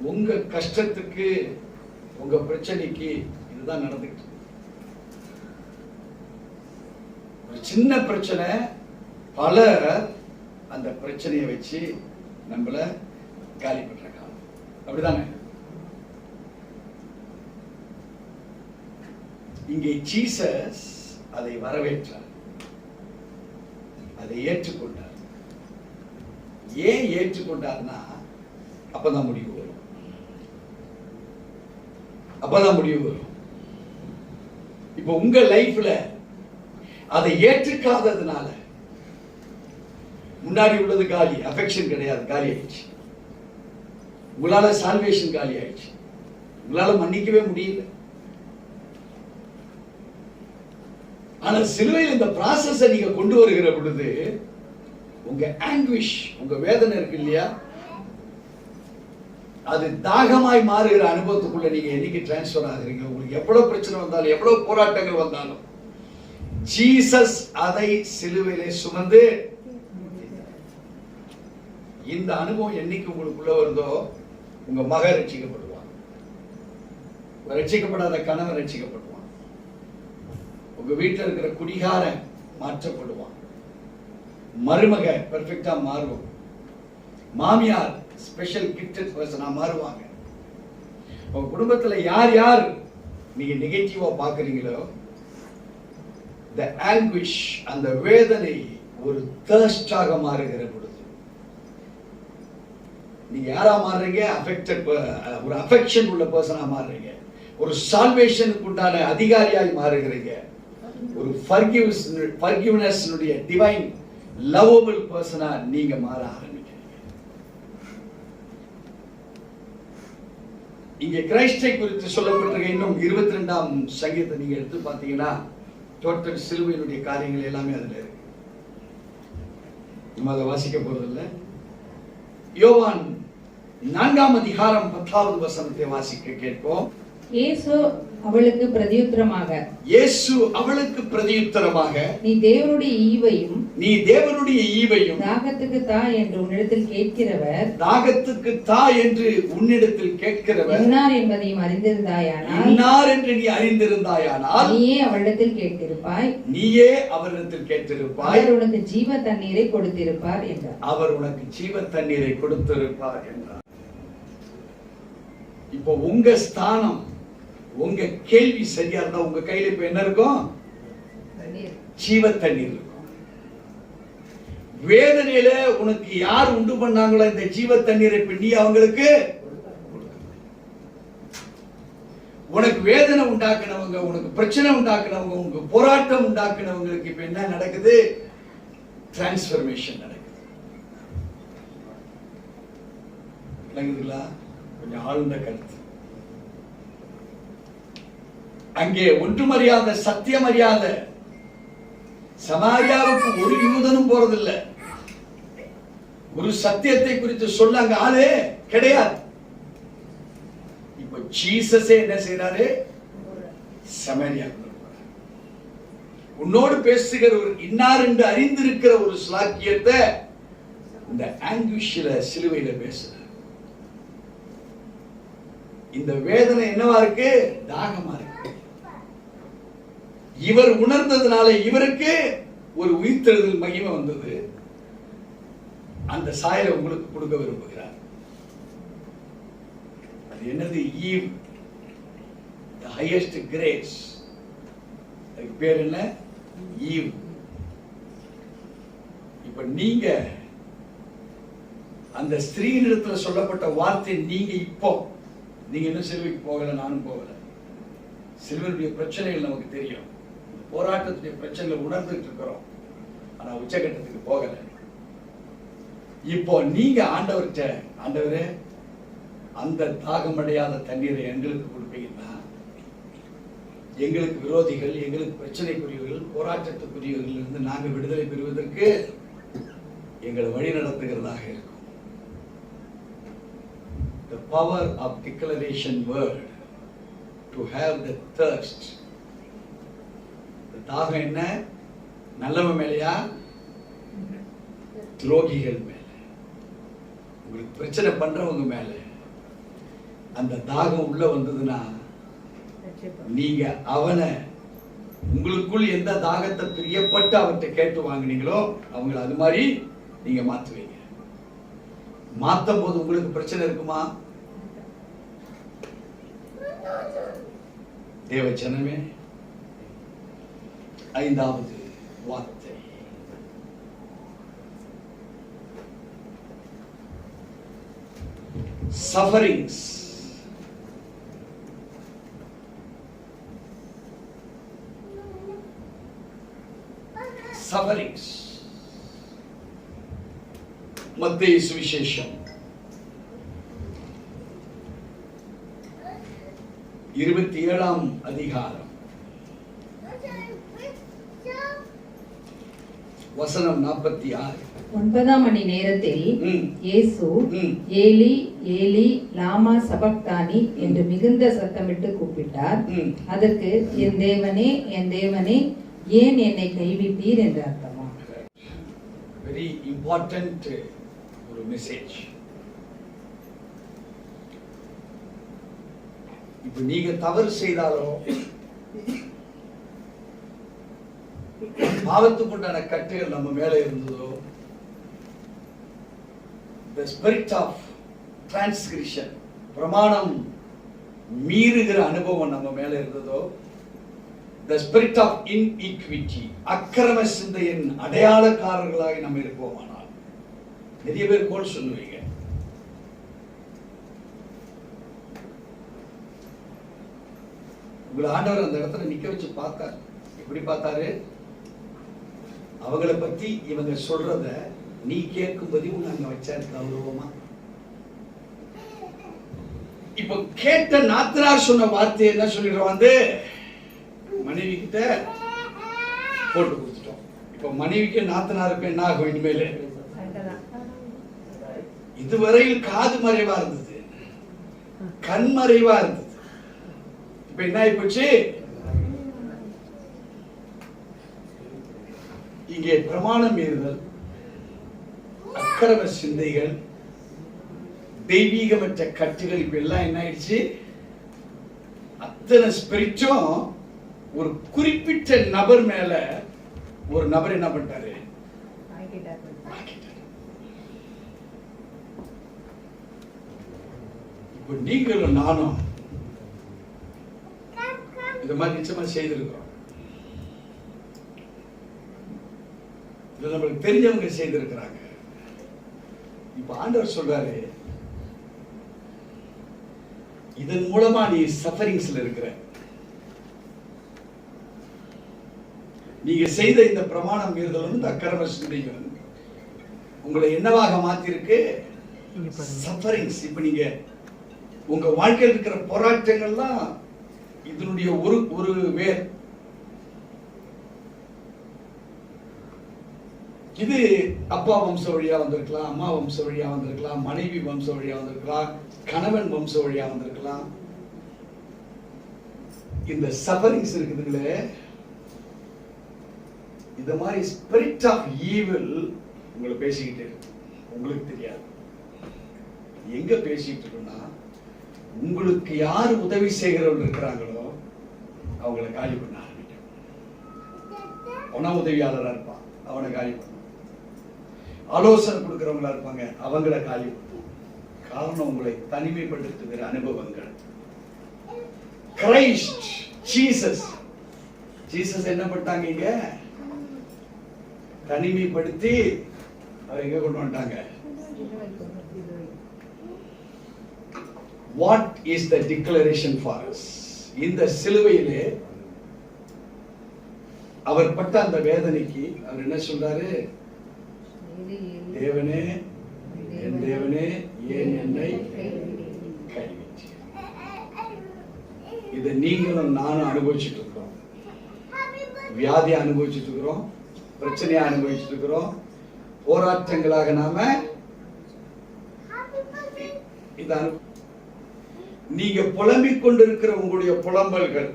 உங்க கஷ்டத்துக்கு, உங்க பிரச்சனைக்கு இதுதான் நடந்துட்டு. ஒரு சின்ன பிரச்சனை, பலர் அந்த பிரச்சனையை வச்சு நம்மள காலி பண்ற காலம். அப்படிதானே? இங்கே ஜீசஸ் அதை வரவேற்றார், அதை ஏற்றுக்கொண்டார். ஏன் ஏற்றுக்கொண்டார்னா, அப்பதான் முடிவு வரும். அப்பதான் முடிவு வரும். இப்ப உங்க லைஃப்ல அதை ஏற்றுக்காததுனால முன்னாடி உள்ளது காலி, அஃபெக்ஷன் கிடையாது, காலி ஆயிடுச்சு. உங்களால சால்வேஷன் காலி ஆயிடுச்சு, உங்களால மன்னிக்கவே முடியல. ஆனா சிலுவையில் இந்த ப்ராசஸ் நீங்க கொண்டு வருகிற பொழுது உங்க ஆங்குவிஷ், உங்க வேதனை இருக்கு இல்லையா, அது தாகமாய் மாறுகிற அனுபவத்துக்குள்ள நீங்க என்னைக்கு டிரான்ஸ்பர் ஆகுறீங்க. உங்களுக்கு எவ்வளவு பிரச்சனை வந்தாலும், எவ்வளவு போராட்டங்கள் வந்தாலும், ஜீசஸ் அதை சிலுவையிலே சுமந்து, இந்த அனுபவம் என்னைக்கு உங்களுக்குள்ள வருதோ, உங்க மகன் ரட்சிக்கப்படுவான், ரட்சிக்கப்படாத கணவன் ரட்சிக்கப்படுவான், உங்க வீட்டில் இருக்கிற குடிகாரன் மாற்றப்படுவான், மருமக பெர்ஃபெக்ட்டா மாறுவோம், மாமியார் ஸ்பெஷல் கிஃப்டட் பர்சனா மாறுவாங்க. உங்க குடும்பத்துல யார் யார் நீங்க நெகட்டிவா பாக்குறீங்களோ, the anguish, அந்த வேதனை ஒரு thirst-ஆக மாறுகிற பொழுது நீங்க யாரா மாறுறீங்க? அஃபெக்டட், ஒரு அஃபெக்ஷன் உள்ள பர்சனா மாறுறீங்க, ஒரு சால்வேஷனுக்கு உண்டான அதிகாரியாய் மாறுகிறீங்க, ஒரு forgiveness டிவைன் லவபிள் பர்சனா நீங்க மாற ஆரம்பிக்கிறீங்க. இங்க கிறிஸ்தை குறித்து சொல்லப்பட்டிருக்க இன்னும் 22ஆம் சங்கீதத்தை நீங்க எடுத்து பார்த்தீங்கன்னா, டோட்டல் சிலுவையினுடைய காரியங்கள் எல்லாமே அதுல இருக்கு. நம்ம அதை வாசிக்க போறதில்லை. யோவான் 4ஆம் அதிகாரம் 10வது வசனத்தை வாசிக்க கேட்போம். இயேசு அவளுக்கு பிரதியுத்தரமாக, நீ தேவனுடைய ஈவையும் தாகத்துக்கு தா என்று உன்னிடத்தில் கேட்கிறவர் இன்னார் என்பதையும் அறிந்திருந்தாயானால், நீ அறிந்திருந்தாயானால் நீயே அவரிடத்தில் கேட்டிருப்பாய், அவர் உனக்கு ஜீவ தண்ணீரை கொடுத்திருப்பார் என்றார். அவர் உனக்கு ஜீவ தண்ணீரை கொடுத்திருப்பார் என்றார். இப்போ உங்க ஸ்தானம், உங்க கேள்வி சரியா இருந்தா உங்க கையில இப்ப என்ன இருக்கும்? ஜீவ தண்ணீர் இருக்கும். வேதனையில உனக்கு யார் உண்டு பண்ணாங்களோ இந்த ஜீவ தண்ணீரை பின்னி அவங்களுக்கு உனக்கு வேதனை உண்டாக்குனவங்க, உனக்கு பிரச்சனை உண்டாக்குனவங்க, உனக்கு போராட்டம் உண்டாக்குனவங்களுக்கு இப்ப என்ன நடக்குது? டிரான்ஸ்ஃபர்மேஷன் நடக்குது. விளங்குதுங்களா? கொஞ்சம் ஆழ்ந்த கருத்து. அங்கே ஒன்றுமறியாத, சத்தியமறியாத சமாரியாவுக்கு ஒரு யூதனும் போறதில்லை. ஒரு சத்தியத்தை குறித்து சொல்ல அங்க ஆளே கிடையாது. இப்ப ஜீசஸே என்ன செய்யறாரு? சமாரியா உன்னோடு பேசுகிற ஒரு இன்னார் என்று அறிந்திருக்கிற ஒரு ஸ்லாக்கியத்தை இந்த ஆங்குஷ்ல சிலுவையில பேசுறார். இந்த வேதனை என்னவா இருக்கு? தாகமா இருக்கு. இவர் உணர்ந்ததுனால இவருக்கு ஒரு உயிர்த்தெழுதல் மகிமை வந்தது. அந்த சாயலை உங்களுக்கு கொடுக்க விரும்புகிறார். அது என்னது? Eve, the highest grace. அதுக்கு பேர் என்ன? ஈவ். இப்ப நீங்க அந்த ஸ்திரீனிடத்துல சொல்லப்பட்ட வார்த்தை, நீங்க இப்போ நீங்க இன்னும் சிலுவைக்கு போகல, நானும் போகல. சிலுவையுடைய பிரச்சனைகள் நமக்கு தெரியும், போராட்டத்துடைய பிரச்சனைகளை உணர்ந்துட்டு இருக்கிறோம். ஆனா உச்சகட்டத்துக்கு போகல. இப்போ நீங்க ஆண்டவர்கிட்ட, ஆண்டவரே அந்த தாகமடையாத தண்ணீரை எங்களுக்கு கொடுப்பீங்கன்னா, எங்களுக்கு விரோதிகள், எங்களுக்கு பிரச்சனைக்குரியவர்கள், போராட்டத்துக்குரியவர்கள் இருந்து நாங்கள் விடுதலை பெறுவதற்கு எங்களை வழி நடத்துகிறதாக இருக்கும். The power of declaration word to have the thirst. தாகம் என்ன? நல்லவன் மேலையா? துரோகிகள் மேல, உங்களுக்கு பிரச்சனை பண்றவங்க மேல அந்த தாகம் உள்ள வந்ததுன்னா, நீங்க அவனை, உங்களுக்குள் எந்த தாகத்தை பிரியப்பட்டு அவர்கிட்ட கேட்டு வாங்கினீங்களோ அவங்களை அது மாதிரி நீங்க மாத்துவீங்க. மாத்தும் போது உங்களுக்கு பிரச்சனை இருக்குமா? தேவ ஜனமே, ஐந்தாவது வார்த்தை, sufferings. Sufferings. மத்தேயு சுவிசேஷம் 27ஆம் அதிகாரம் வசனம் 46. 9ஆம் மணி நேரத்தில் இயேசு ஏலி ஏலி லாமா சபக்தானி என்று மிகுந்த சத்தமிட்டு கூப்பிட்டார். அதற்கு என் தேவனே என் தேவனே ஏன் என்னை கைவிட்டீர் என்று அர்த்தமா. வெரி இம்பார்ட்டன்ட் ஒரு மெசேஜ். இப்ப நீங்க தவறு செய்தாலோ, பாவத்துக்கு உண்டான கட்டுகள் நம்ம மேல இருந்ததோ, the spirit of transgression, பிரமாணம் மீறுகிற அனுபவம் நம்ம மேல இருந்ததோ, the spirit of iniquity, அக்கிரம சிந்தையின் அடையாளக்காரர்களாக நம்ம இருப்போமானால், நிறைய பேர் கோல் சொல்லுவீங்க. உங்களை ஆண்டவர் அந்த இடத்துல நிக்க வச்சு பார்த்தார். எப்படி பார்த்தாரு? அவங்கள பத்தி இவங்க சொல்றத நீ கேட்கும்படி உன்னை அங்க வச்சாரு கௌரவமா. இப்ப கேட்ட நாத்தனார் சொன்ன வார்த்தை என்ன சொல்லிடுறோம்? வந்து மனைவி கிட்ட போட்டு கொடுத்துட்டோம். இப்ப மனைவிக்கு நாத்தனாருக்கு என்ன ஆகும்? இனிமேல் இதுவரையில் காது மறைவா இருந்தது, கண் மறைவா இருந்தது. இப்ப என்ன ஆகி போச்சு? இங்கே பிரமாணம் மீறுதல், அக்கிரம சிந்தைகள், தெய்வீகமற்ற கட்டுகள், இப்ப எல்லாம் என்ன ஆயிடுச்சு? அத்தனை ஸ்பிரிட்டும் ஒரு குறிப்பிட்ட நபர் மேல ஒரு நபர் என்ன பண்ணிட்டாரு? இப்ப நீங்களும் நானும் இந்த மாதிரி நிச்சயமா செய்திருக்கிறோம். இது நம்மளுக்கு தெரிஞ்சவங்க செய்திருக்கிறாங்க. இப்ப ஆண்டவர் சொல்றாரு, இதன் மூலமா நீ சஃபரிங்ஸ்ல இருக்கிற. நீங்க செய்த இந்த பிரமாணம் மீறுதலும் இந்த அக்கிரம சிந்தையும் உங்களை என்னவாக மாத்திருக்கு? சஃபரிங்ஸ். இப்ப நீங்க உங்க வாழ்க்கையில் இருக்கிற போராட்டங்கள்லாம் இதனுடைய ஒரு வேர். இது அப்பா வம்ச வழியா வந்திருக்கலாம், அம்மா வம்ச வழியா வந்திருக்கலாம், மனைவி வம்ச வழியா வந்திருக்கலாம், கணவன் வம்ச வழியா வந்திருக்கலாம். இந்த சஃபரிங்ஸ் இருக்குதுங்களே, இந்த மாதிரி ஸ்பிரிட் ஆஃப் ஈவில் உங்களை பேசிக்கிட்டே இருக்கு. உங்களுக்கு தெரியாது எங்க பேசிட்டு இருக்குன்னா, உங்களுக்கு யார் உதவி செய்கிறவர்கள் இருக்கிறாங்களோ அவங்களை காலி பண்ண ஆரம்பிக்கும். உண உதவியாளராக இருப்பான், அவனை காலி பண்ணும். ஆலோசனை கொடுக்கிறவங்களா இருப்பாங்க, அவங்கள காலி பண்ணும். காரணம் உங்களை தனிமைப்படுத்துகிற அனுபவங்கள். கிரைஸ்ட் ஜீசஸ் என்ன பண்ணிட்டாங்க? இங்க தனிமைப்படுத்தி அதை எங்க கொண்டு வந்துட்டாங்க? What is the declaration for us? இந்த சிலுவையிலே அவர் பட்ட அந்த வேதனைக்கு அவர் என்ன சொல்றாரு? தேவனே, என் தேவனே, ஏன் என்னை கைவிட்டீர்? இதை நீங்களும் நானும் அனுபவிச்சுட்டு இருக்கிறோம். வியாதியை அனுபவிச்சுட்டு இருக்கிறோம், பிரச்சனையை அனுபவிச்சுட்டு இருக்கிறோம், போராட்டங்களாக நாம இதை நீங்க புலம்பிக் கொண்டிருக்கிற உங்களுடைய புலம்பல்கள்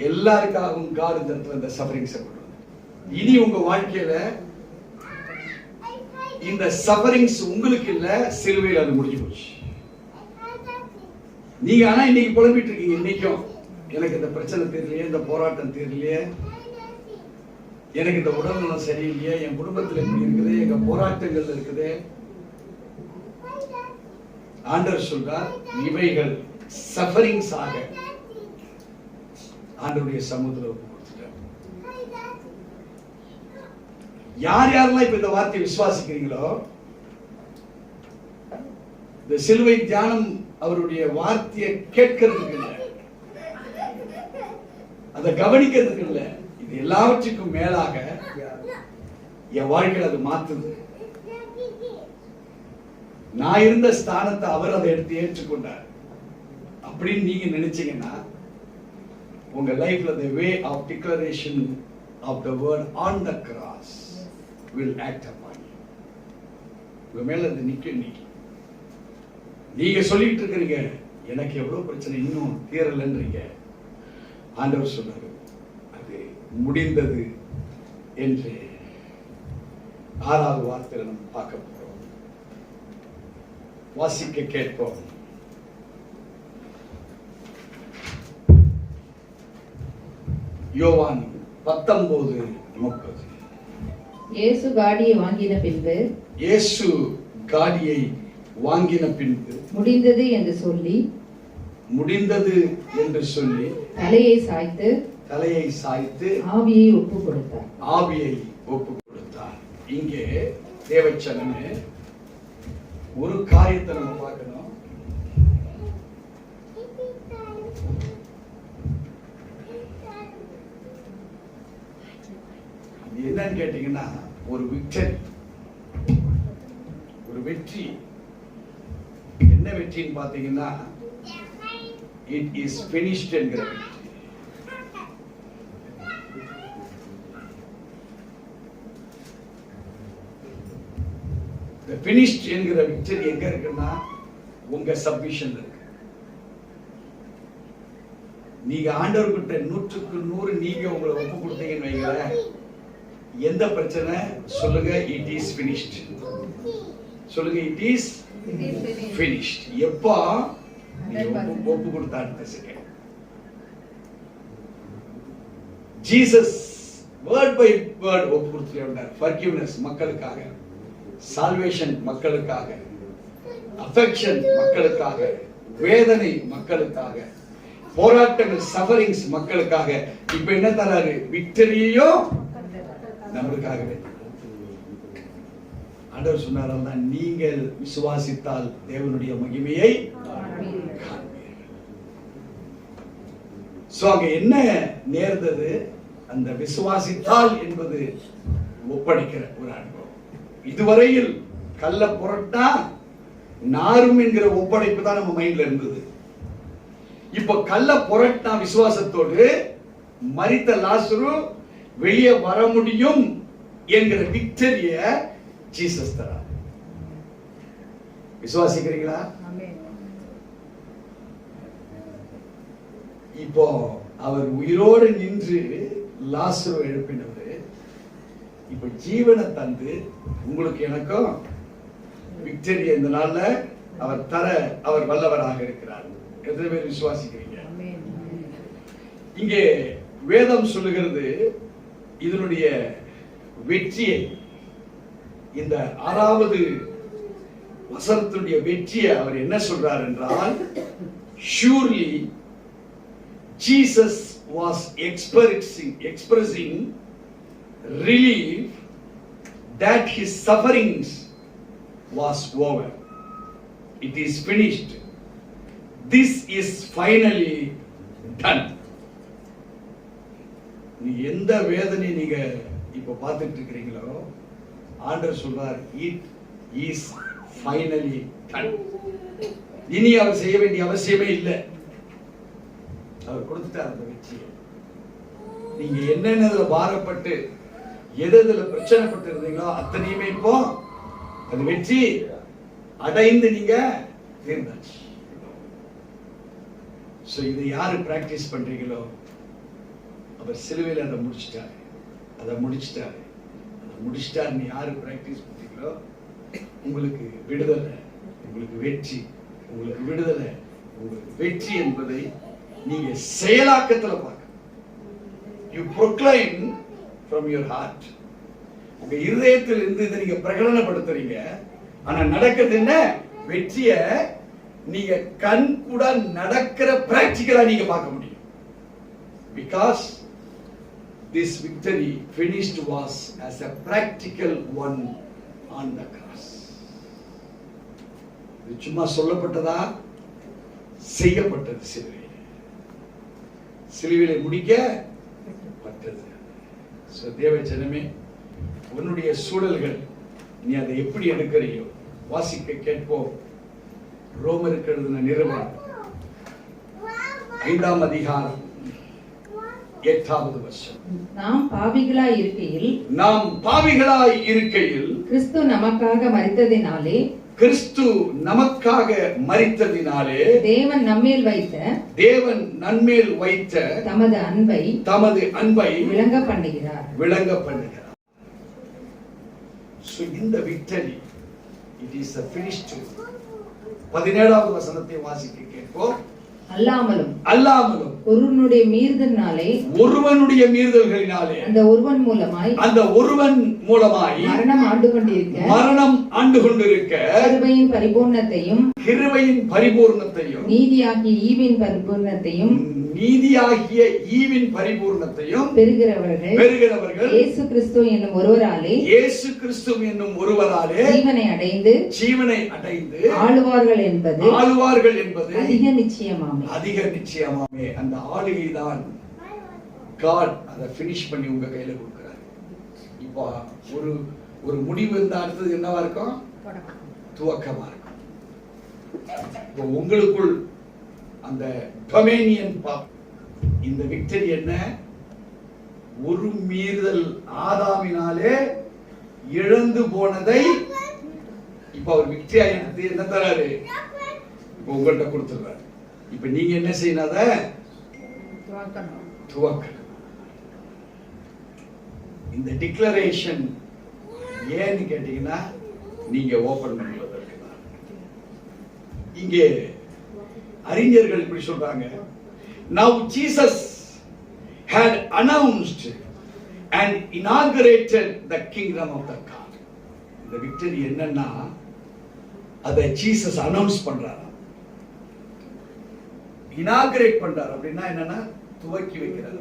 எல்லாருக்காகவும் காட் இந்த இடத்துல இந்த சஃபரிங்ஸ் கொண்டு வந்து, இனி உங்க வாழ்க்கையில இந்த சஃபரிங்ஸ் உங்களுக்கு இல்ல, சிலுவையில் அது முடிஞ்சு போச்சு. நீங்க ஆனா இன்னைக்கு புலம்பிட்டு இருக்கீங்க. இன்னைக்கும் எனக்கு இந்த பிரச்சனை தெரியலையே, இந்த போராட்டம் தெரியலையே, எனக்கு இந்த உடல்நலம் சரியில்லையே, என் குடும்பத்தில் எப்படி இருக்குது, எங்க போராட்டங்கள் இருக்குது. ஆண்டவர் சொல்றார், இவைகள் சஃபரிங்ஸ் ஆக ஆண்டவருடைய சமூகத்தில் ஒப்பு கொடுத்துட்டார். யார் யாரெல்லாம் இப்ப இந்த வார்த்தையை விசுவாசிக்கிறீங்களோ, இந்த சிலுவை தியானம் அவருடைய வார்த்தையை கேட்கிறதுக்கு இல்லை, அதை கவனிக்கிறதுக்கு இல்லை, இது எல்லாவற்றுக்கும் மேலாக என் வாழ்க்கையில் அது மாத்துது. நான் இருந்த ஸ்தானத்தை அவர் அதை எடுத்து ஏற்றுக்கொண்டார் அப்படின்னு நீங்க நினைச்சீங்கன்னா, உங்க லைஃப்ல the way of declaration of the word on the cross will act upon you. உங்க மேல அது நிக்கும். நீங்க சொல்லிட்டு இருக்கிறீங்க, எனக்கு எவ்வளவு பிரச்சனை இன்னும் தீரலன்றீங்க. ஆண்டவர் சொன்னாரு, அது முடிந்தது என்று 6வது வார்த்தையில நம்ம பார்க்க போறோம். வாசிக்க கேட்போம். யோவான் 19:30. இயேசு காடியை வாங்கின பின்பு முடிந்தது என்று சொல்லி தலையை சாய்த்து ஆவியை ஒப்பு கொடுத்தார். இங்கே தேவச்சனமே ஒரு காரியத்தை நம்ம பார்க்கணும். என்னன்னு கேட்டீங்கன்னா, ஒரு வெற்றி. என்ன வெற்றின்னு பாத்தீங்கன்னா, இட் இஸ் finished என்கிற வெற்றி. finished என்கிற விக்டரி எங்க இருக்குன்னா, உங்க சப்மிஷன்ல இருக்கு. நீங்க ஆண்டவர்கிட்ட 100க்கு 100 நீங்க உங்களை ஒப்பு கொடுத்தீங்கன்னு வைங்களேன், எந்த பிரச்சனை சொல்லுங்க, இட் இஸ் finished. சொல்லுங்க, இட் இஸ் finished. எப்போ நீங்க ஒப்பு கொடுத்தா அடுத்த second. Jesus word by word ஒப்பு கொடுத்துட்டே வந்தார். forgiveness மக்களுக்காக, சால்வேஷன் மக்களுக்காக, அஃபெக்ஷன் மக்களுக்காக, வேதனை மக்களுக்காக, போராட்டங்கள் சஃபரிங்ஸ் மக்களுக்காக. இப்ப என்ன தராரு? விக்டரியோ நம்மளுக்காகவே. ஆண்டவர் சொன்னாராம் தான், நீங்கள் விசுவாசித்தால் தேவனுடைய மகிமையை காண்பீர்கள். சோ அங்க என்ன நேர்ந்தது? அந்த விசுவாசித்தால் என்பது ஒப்படைக்கிற ஒரு அனுபவம். இதுவரையில் கல்ல புரட்டா நாரும் என்கிற ஒப்படைப்பு தான் நம்ம மைண்ட்ல இருந்தது. இப்ப கல்ல புரட்டா விசுவாசத்தோடு மரித்த லாசரு வெளியே வர முடியும் என்கிற விக்டரிய ஜீசஸ் தரார். விசுவாசிக்கிறீங்களா? இப்போ அவர் உயிரோடு நின்று லாசரு எழுப்பினவர் இப்ப ஜீவனை தந்து உங்களுக்கு எனக்கும் விக்டரி இந்த நாள்ல அவர் தர அவர் வல்லவராக இருக்கிறார். எத்தனை பேர் விசுவாசிக்கிறீங்க? இங்கே வேதம் சொல்லுகிறது இதனுடைய வெற்றியை, இந்த 6வது வசனத்தினுடைய வெற்றியை அவர் என்ன சொல்றார் என்றால், surely Jesus was expressing relief that his sufferings was over. It is finished. This is finally done. நீ எந்த வேதனை நீங்க இப்ப பார்த்துட்டு இருக்கிறீங்களோ, ஆண்டவர் சொல்றார், it is finally done. இனி அவர் செய்ய வேண்டிய அவசியமே இல்லை. அவர் கொடுத்துட்டார் அந்த வெற்றியை. நீங்க என்னென்னதுல பாரப்பட்டு எதுல பிரச்சனைப்பட்டு இருந்தீங்களோ அத்தனையுமே இப்போ அது வெற்றி அடைந்து நீங்க தீர்ந்தாச்சு. சோ இதை யாரு பிராக்டிஸ் பண்றீங்களோ அவர் சிலுவையில் அதை முடிச்சிட்டாரு. நீ யாரு பிராக்டிஸ் பண்றீங்களோ உங்களுக்கு விடுதலை, உங்களுக்கு வெற்றி, உங்களுக்கு விடுதலை, உங்களுக்கு வெற்றி என்பதை நீங்க செயலாக்கத்துல பார்க்க. You proclaim from your heart. உங்க இதயத்தில் இருந்து இதை நீங்க பிரகடனப்படுத்துறீங்க. ஆனா நடக்கிறது என்ன? வெற்றிய நீங்க கண் கூட நடக்கிற பிராக்டிகலா நீங்க பார்க்க முடியும். Because this victory finished was as a practical one on the cross. இது சும்மா சொல்லப்பட்டதா? செய்யப்பட்டது. சிலுவையிலே முடிக்கப்பட்டது. தேவ ஜனமே, உன்னுடைய சூழல்கள் நீ அதை எப்படி எடுக்கிறியோ வாசிக்க கேட்போம். ரோமருக்கு எழுதின நிருபம் 5ஆம் அதிகாரம் 8வது வசனம். நாம் பாவிகளாய் இருக்கையில் கிறிஸ்து நமக்காக மரித்ததினாலே தேவன் நம்மேல் வைத்த தமது அன்பை விளங்க பண்ணுகிறார். So in the victory it is a finished. 17வது வசனத்தை வாசிக்க கேட்போம். அல்லாமலும் ஒருவனுடைய மீறுதல்களினாலே அந்த ஒருவன் மூலமாய் மரணம் ஆண்டு கொண்டிருக்க கிருபையின் பரிபூர்ணத்தையும் நீதியாகிய ஈவின் பரிபூர்ணத்தையும் பெறுகிறவர்கள் இயேசு கிறிஸ்து என்னும் ஒருவராலே ஜீவனை அடைந்து ஆளுவார்கள் என்பது அதிக நிச்சயமாமே. அந்த ஆளுகை தான் God அதை finish பண்ணி உங்க கையில கொடுக்கிறார். இப்போ ஒரு முடிவு இருந்தா அடுத்தது என்னவா இருக்கும்? துவக்கமா இருக்கும். இப்போ உங்களுக்குள் அந்த டொமினியன் இந்த விக்டரி என்ன? ஒரு மீறுதல் ஆதாமினாலே இழந்து போனதை இப்ப அவர் விக்டரி ஆயிடுது. என்ன தராரு? இப்ப உங்கள்கிட்ட கொடுத்துறாரு. இப்ப நீங்க என்ன செய்யணும்? அதை துவக்கணும். இந்த டிக்ளரேஷன் ஏன்னு கேட்டீங்கன்னா நீங்க ஓபன் பண்ணுவதற்கு தான். இங்கே அறிஞர்கள் இப்படி சொல்றாங்க, now Jesus had announced and inaugurated the kingdom of the God. இந்த விக்டரி என்னன்னா அதை ஜீசஸ் அனௌன்ஸ் பண்றாரு, இனாகரேட் பண்றாரு. அப்படின்னா என்னன்னா துவக்கி வைக்கிறாரு.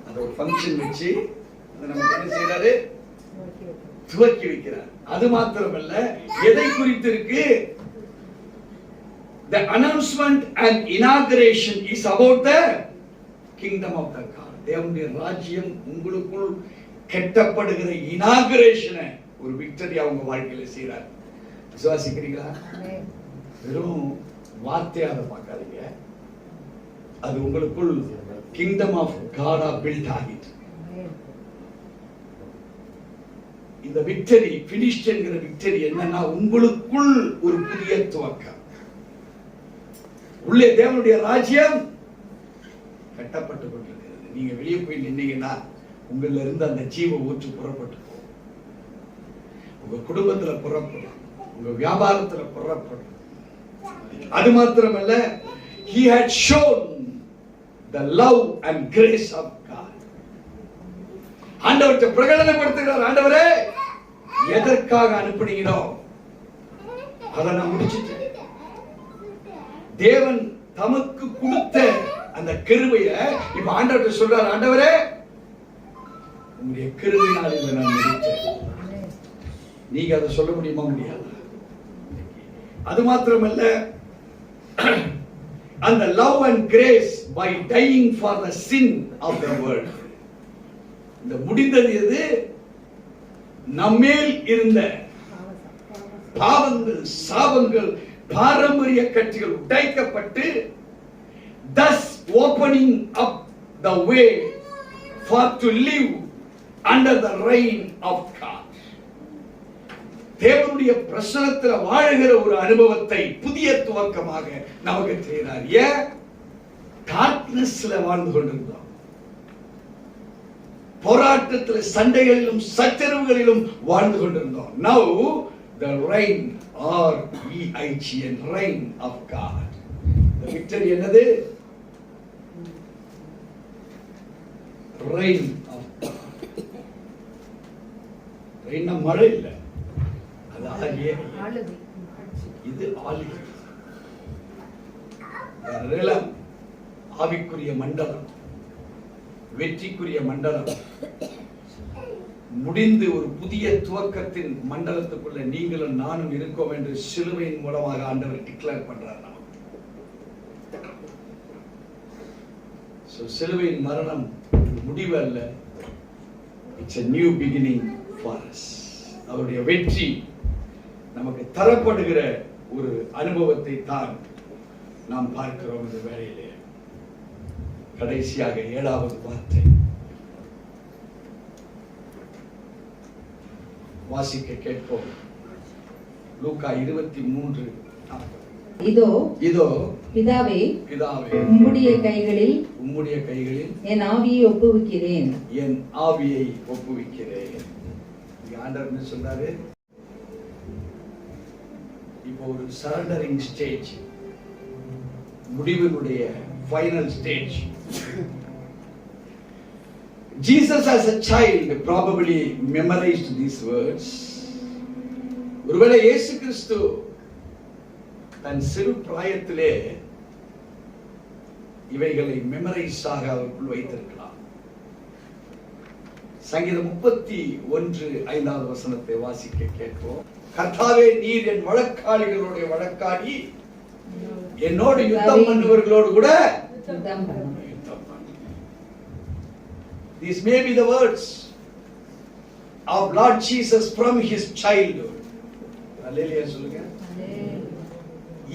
அது ஒரு ஃபங்க்ஷன் வச்சு அதை நமக்கு என்ன செய்யறாரு? துவக்கி வைக்கிறார். அது மாத்திரமல்ல, எதை குறித்து இருக்கு? The announcement and inauguration is about the kingdom of the God. தேவனுடைய ராஜ்யம் உங்களுக்குள் கட்டப்படுகிற இனாகுரேஷனை ஒரு விக்டரியா உங்க வாழ்க்கையில செய்றார். விசுவாசிக்கிறீங்களா? வெறும் வார்த்தையாக பார்க்காதீங்க, அது உங்களுக்குள் கிங்டம் ஆஃப் காடா பில்ட் ஆகிட்டு. இந்த விக்டரி, பினிஷ்ட் என்கிற விக்டரி என்னன்னா, உங்களுக்குள் ஒரு புதிய துவக்கம். உள்ளே தேவனுடைய ராஜ்யம் கட்டப்பட்டு கொண்டிருக்கிறது. நீங்க வெளியே போய் நின்னீங்கன்னா உங்கள இருந்து அந்த ஜீவ ஊற்று புறப்பட்டு போகும். உங்க குடும்பத்துல புறப்படும், உங்க வியாபாரத்துல புறப்படும். அது மாத்திரமல்ல, he had shown the love and grace of God. ஆண்டவர்ட்ட பிரகடனப்படுத்துகிறார், ஆண்டவரே எதற்காக அனுப்புனீங்களோ அதை நான் முடிச்சிட்டேன். தேவன் தமக்கு கொடுத்த அந்த கிருபையை இப்ப ஆண்டவர்ட்ட சொல்றார், ஆண்டவரே உங்களுடைய கிருபையினால் இதை நான் முடித்தேன். நீங்க அதை சொல்ல முடியுமா? முடியாது. அது மாத்திரமல்ல, அந்த love and grace by dying for the sin of the world. இந்த முடிந்தது எது? நம்மேல் இருந்த பாவங்கள், சாபங்கள், பாரம்பரிய கட்டுகள் உடைக்கப்பட்டு, thus opening up the way for to live under the reign of God. தேவனுடைய பிரசன்னத்தில் வாழுகிற ஒரு அனுபவத்தை புதிய துவக்கமாக நமக்கு செய்கிறார். ஏன்? டார்க்னஸ்ல வாழ்ந்து கொண்டிருந்தோம், போராட்டத்தில், சண்டைகளிலும் சச்சரவுகளிலும் வாழ்ந்து கொண்டிருந்தோம். Now the reign or EIGN reign of God. The victory என்னது? reign of God. reign மழை இல்ல, அது ஆளுகை. இது ஆளுகை. realm, ஆவிக்குரிய மண்டலம், வெற்றிக்குரிய மண்டலம் முடிந்து ஒரு புதிய துவக்கத்தின் மண்டலத்துக்குள்ள நீங்களும் நானும் இருக்கோம் என்று சிலுவையின் மூலமாக ஆண்டவர் டிக்ளேர் பண்றார். சிலுவையின் மரணம் முடிவு அல்ல, it's a new beginning for us. அவருடைய வெற்றி நமக்கு தரப்படுகிற ஒரு அனுபவத்தை தான் நாம் பார்க்கிறோம். இந்த வேளையிலே கடைசியாக 7வது வார்த்தை வாசிக்க கேட்போம். லூக்கா 23:40. இதோ பிதாவே உம்முடைய கைகளில் என் ஆவியை ஒப்புவிக்கிறேன். ஆண்டவர் என்ன சொல்றாரு? இப்போ ஒரு சரண்டரிங் ஸ்டேஜ், முடிவினுடைய final stage. Jesus as a child probably memorized these words. ஒருவேளை இயேசு கிறிஸ்து தன் சிறு பிராயத்திலே இவைகளை மெமரைஸாக அவருக்குள் வைத்திருக்கலாம். சங்கீதம் 31:5 வசனத்தை வாசிக்க கேட்போம். கர்த்தாவே, நீர் என் வழக்காளிகளுடைய வழக்காடி, என்னோடு யுத்தம் பண்ணுவர்களோடு கூட யுத்தம் பண்ணு. These may be the words of Lord Jesus from his childhood. Hallelujah சொல்லுங்க.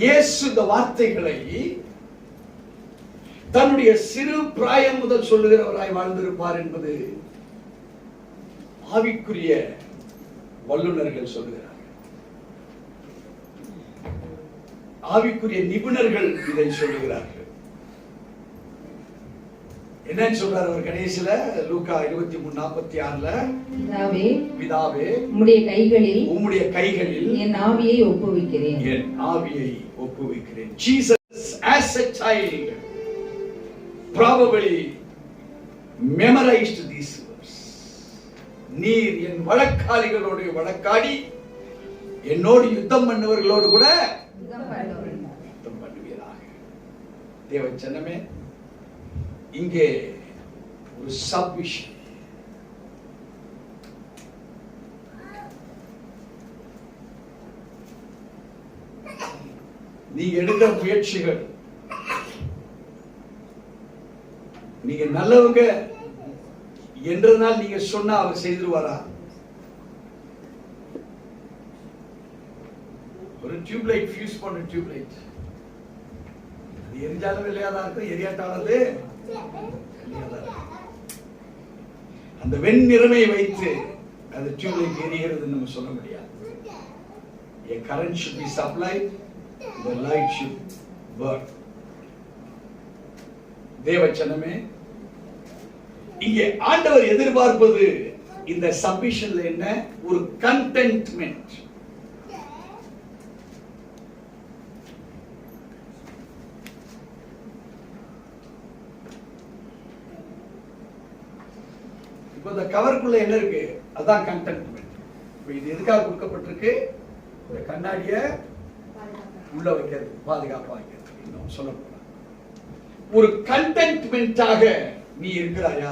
இயேசு இந்த வார்த்தைகளை தன்னுடைய சிறு பிராயம் முதல் சொல்லுகிறவராய் வாழ்ந்திருப்பார் என்பது ஆவிக்குரிய வல்லுநர்கள் சொல்லுகிறார்கள். ஆவிக்குரிய நிபுணர்கள் இதை சொல்லுகிறார்கள். என்னன்னு சொல்றார் அவர் கடைசியில? லூக்கா 23:46 பிதாவே உம்முடைய கைகளில் என் ஆவியை ஒப்புவிக்கிறேன். Jesus as a child probably memorized these words. நீர் என் வழக்காளிகளோடு வழக்காடி, என்னோடு யுத்தம் பண்ணுவர்களோடு கூட யுத்தம் பண்ணுவீராக. தேவ ஜனமே, இங்கே ஒரு சப்மிஷன், நீங்க எடுக்கிற முயற்சிகள், நீங்க நல்லவங்க என்றதுனால் நீங்க சொன்னா அவர் செய்திருவாரா? ஒரு டியூப்லைட் ஃபியூஸ் பண்ண டியூப்லைட் அது எரிஞ்சாலும் வெள்ளையாதான் இருக்கும், எரியாட்டானது அந்த வெண்ணிறமை வைத்து அந்த டியூப்லைட் எரிகிறது நம்ம சொல்ல முடியாது. A current should be supplied, the light should burn. தேவச்சனமே, இங்கே ஆண்டவர் எதிர்பார்ப்பது இந்த சப்மிஷன்ல என்ன? ஒரு கண்டென்ட்மென்ட். இப்ப இந்த கவருக்குள்ள என்ன இருக்கு? அதான் கண்டென்ட்மென்ட். இப்ப இது எதுக்காக கொடுக்கப்பட்டிருக்கு? இந்த கண்ணாடிய உள்ள வைக்கிறது, பாதுகாப்பா வைக்கிறது. இன்னும் சொல்ல போனா ஒரு கண்டென்ட்மென்ட்டாக நீ இருக்கிறாயா?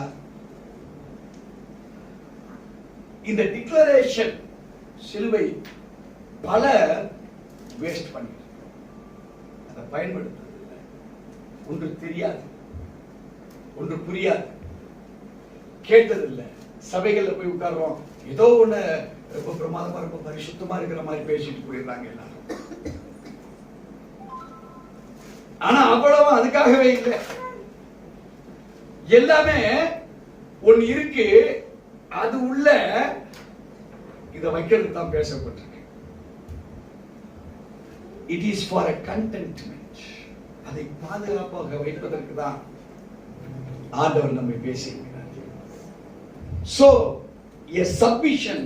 இந்த டிக்ளரேஷன் சிலுவை பல வேஸ்ட் பண்ணிட்டு அதை பயன்படுத்துறது ஒன்று தெரியாது, ஒன்று புரியாது, கேட்டதில்லை. சபைகள்ல போய் உட்கார்றோம், ஏதோ ஒண்ணு ரொம்ப பிரமாதமா ரொம்ப பரிசுத்தமா இருக்கிற மாதிரி பேசிட்டு போயிடுறாங்க எல்லாரும். ஆனா அவ்வளவு அதுக்காகவே இல்லை. எல்லாமே ஒன்னு இருக்கு, அது உள்ள இத வைக்கிறதுக்கு தான் பேசப்பட்டிருக்கு. It is for a contentment. அதை பாதுகாப்பாக வைப்பதற்கு தான் ஆண்டவர் நம்மை பேசியிருக்கிறார். So a submission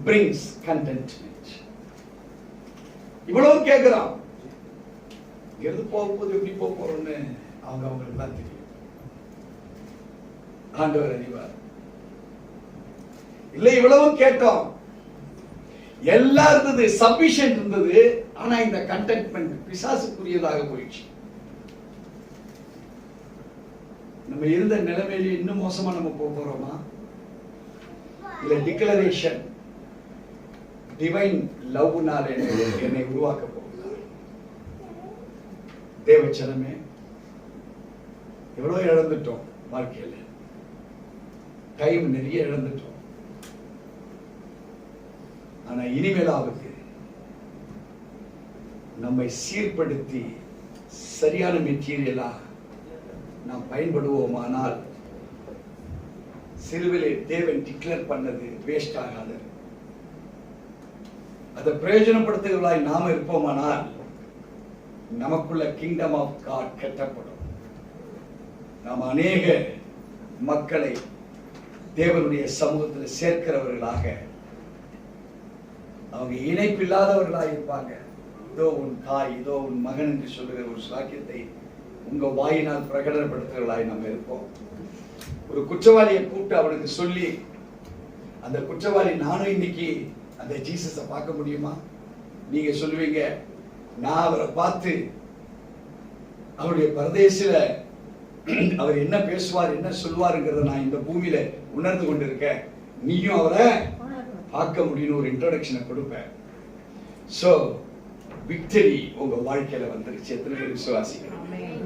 brings contentment. இவ்வளவு கேட்கிறான், எது போகும்போது எப்படி போறோம்னு அவங்களுக்கு தான் தெரியும். ஆண்டவர் அறிவார். இல்லை, இவ்வளவும் கேட்டோம், எல்லாம் இருந்தது, சபிஷன் இருந்தது. ஆனா இந்த கண்டென்ட்மென்ட் பிசாசுக்குரியதாக போயிடுச்சு. நம்ம இருந்த நிலைமையில இன்னும் மோசமா நம்ம போறோமா? இல்ல டிக்ளரேஷன் டிவைன் லவ்னால என்னை உருவாக்க போகிறார். தேவச்சனமே, எவ்வளவு இழந்துட்டோம் வாழ்க்கையில, டைம் நிறைய இழந்துட்டோம். ஆனா இனிமேலாவது நம்மை சீர்படுத்தி சரியான மெட்டீரியலா நாம் பயன்படுவோமானால் சிலுவிலே தேவன் டிக்ளேர் பண்ணது வேஸ்ட் ஆகாது. அதை பிரயோஜனப்படுத்துகிறவர்களாய் நாம இருப்போமானால் நமக்குள்ள கிங்டம் ஆஃப் காட் கட்டப்படும். நாம் அநேக மக்களை தேவனுடைய சமூகத்தில் சேர்க்கிறவர்களாக, அவங்க இணைப்பில்லாதவர்களாக இருப்பாங்க. இதோ உன் தாய், இதோ உன் மகன் என்று சொல்லுகிற ஒரு சாக்கியத்தை உங்க வாயினால் பிரகடனப்படுத்துகிறவர்களாய் நம்ம இருப்போம். ஒரு குற்றவாளியை கூப்பிட்டு அவனுக்கு சொல்லி, அந்த குற்றவாளி நானும் இன்னைக்கு அந்த ஜீசஸை பார்க்க முடியுமா? நீங்க சொல்லுவீங்க, நான் அவரை பார்த்து அவருடைய பரதேசில அவர் என்ன பேசுவார், என்ன சொல்வாருங்கிறத நான் இந்த பூமியில உணர்ந்து கொண்டிருக்கேன். நீயும் அவரை பார்க்க முடியும் ஒரு இன்ட்ரோடக்ஷனை கொடுப்பேன். சோ விக்டரி உங்க வாழ்க்கையில வந்துருச்சு. எத்தனை பேர் விசுவாசிக்கிறீங்க?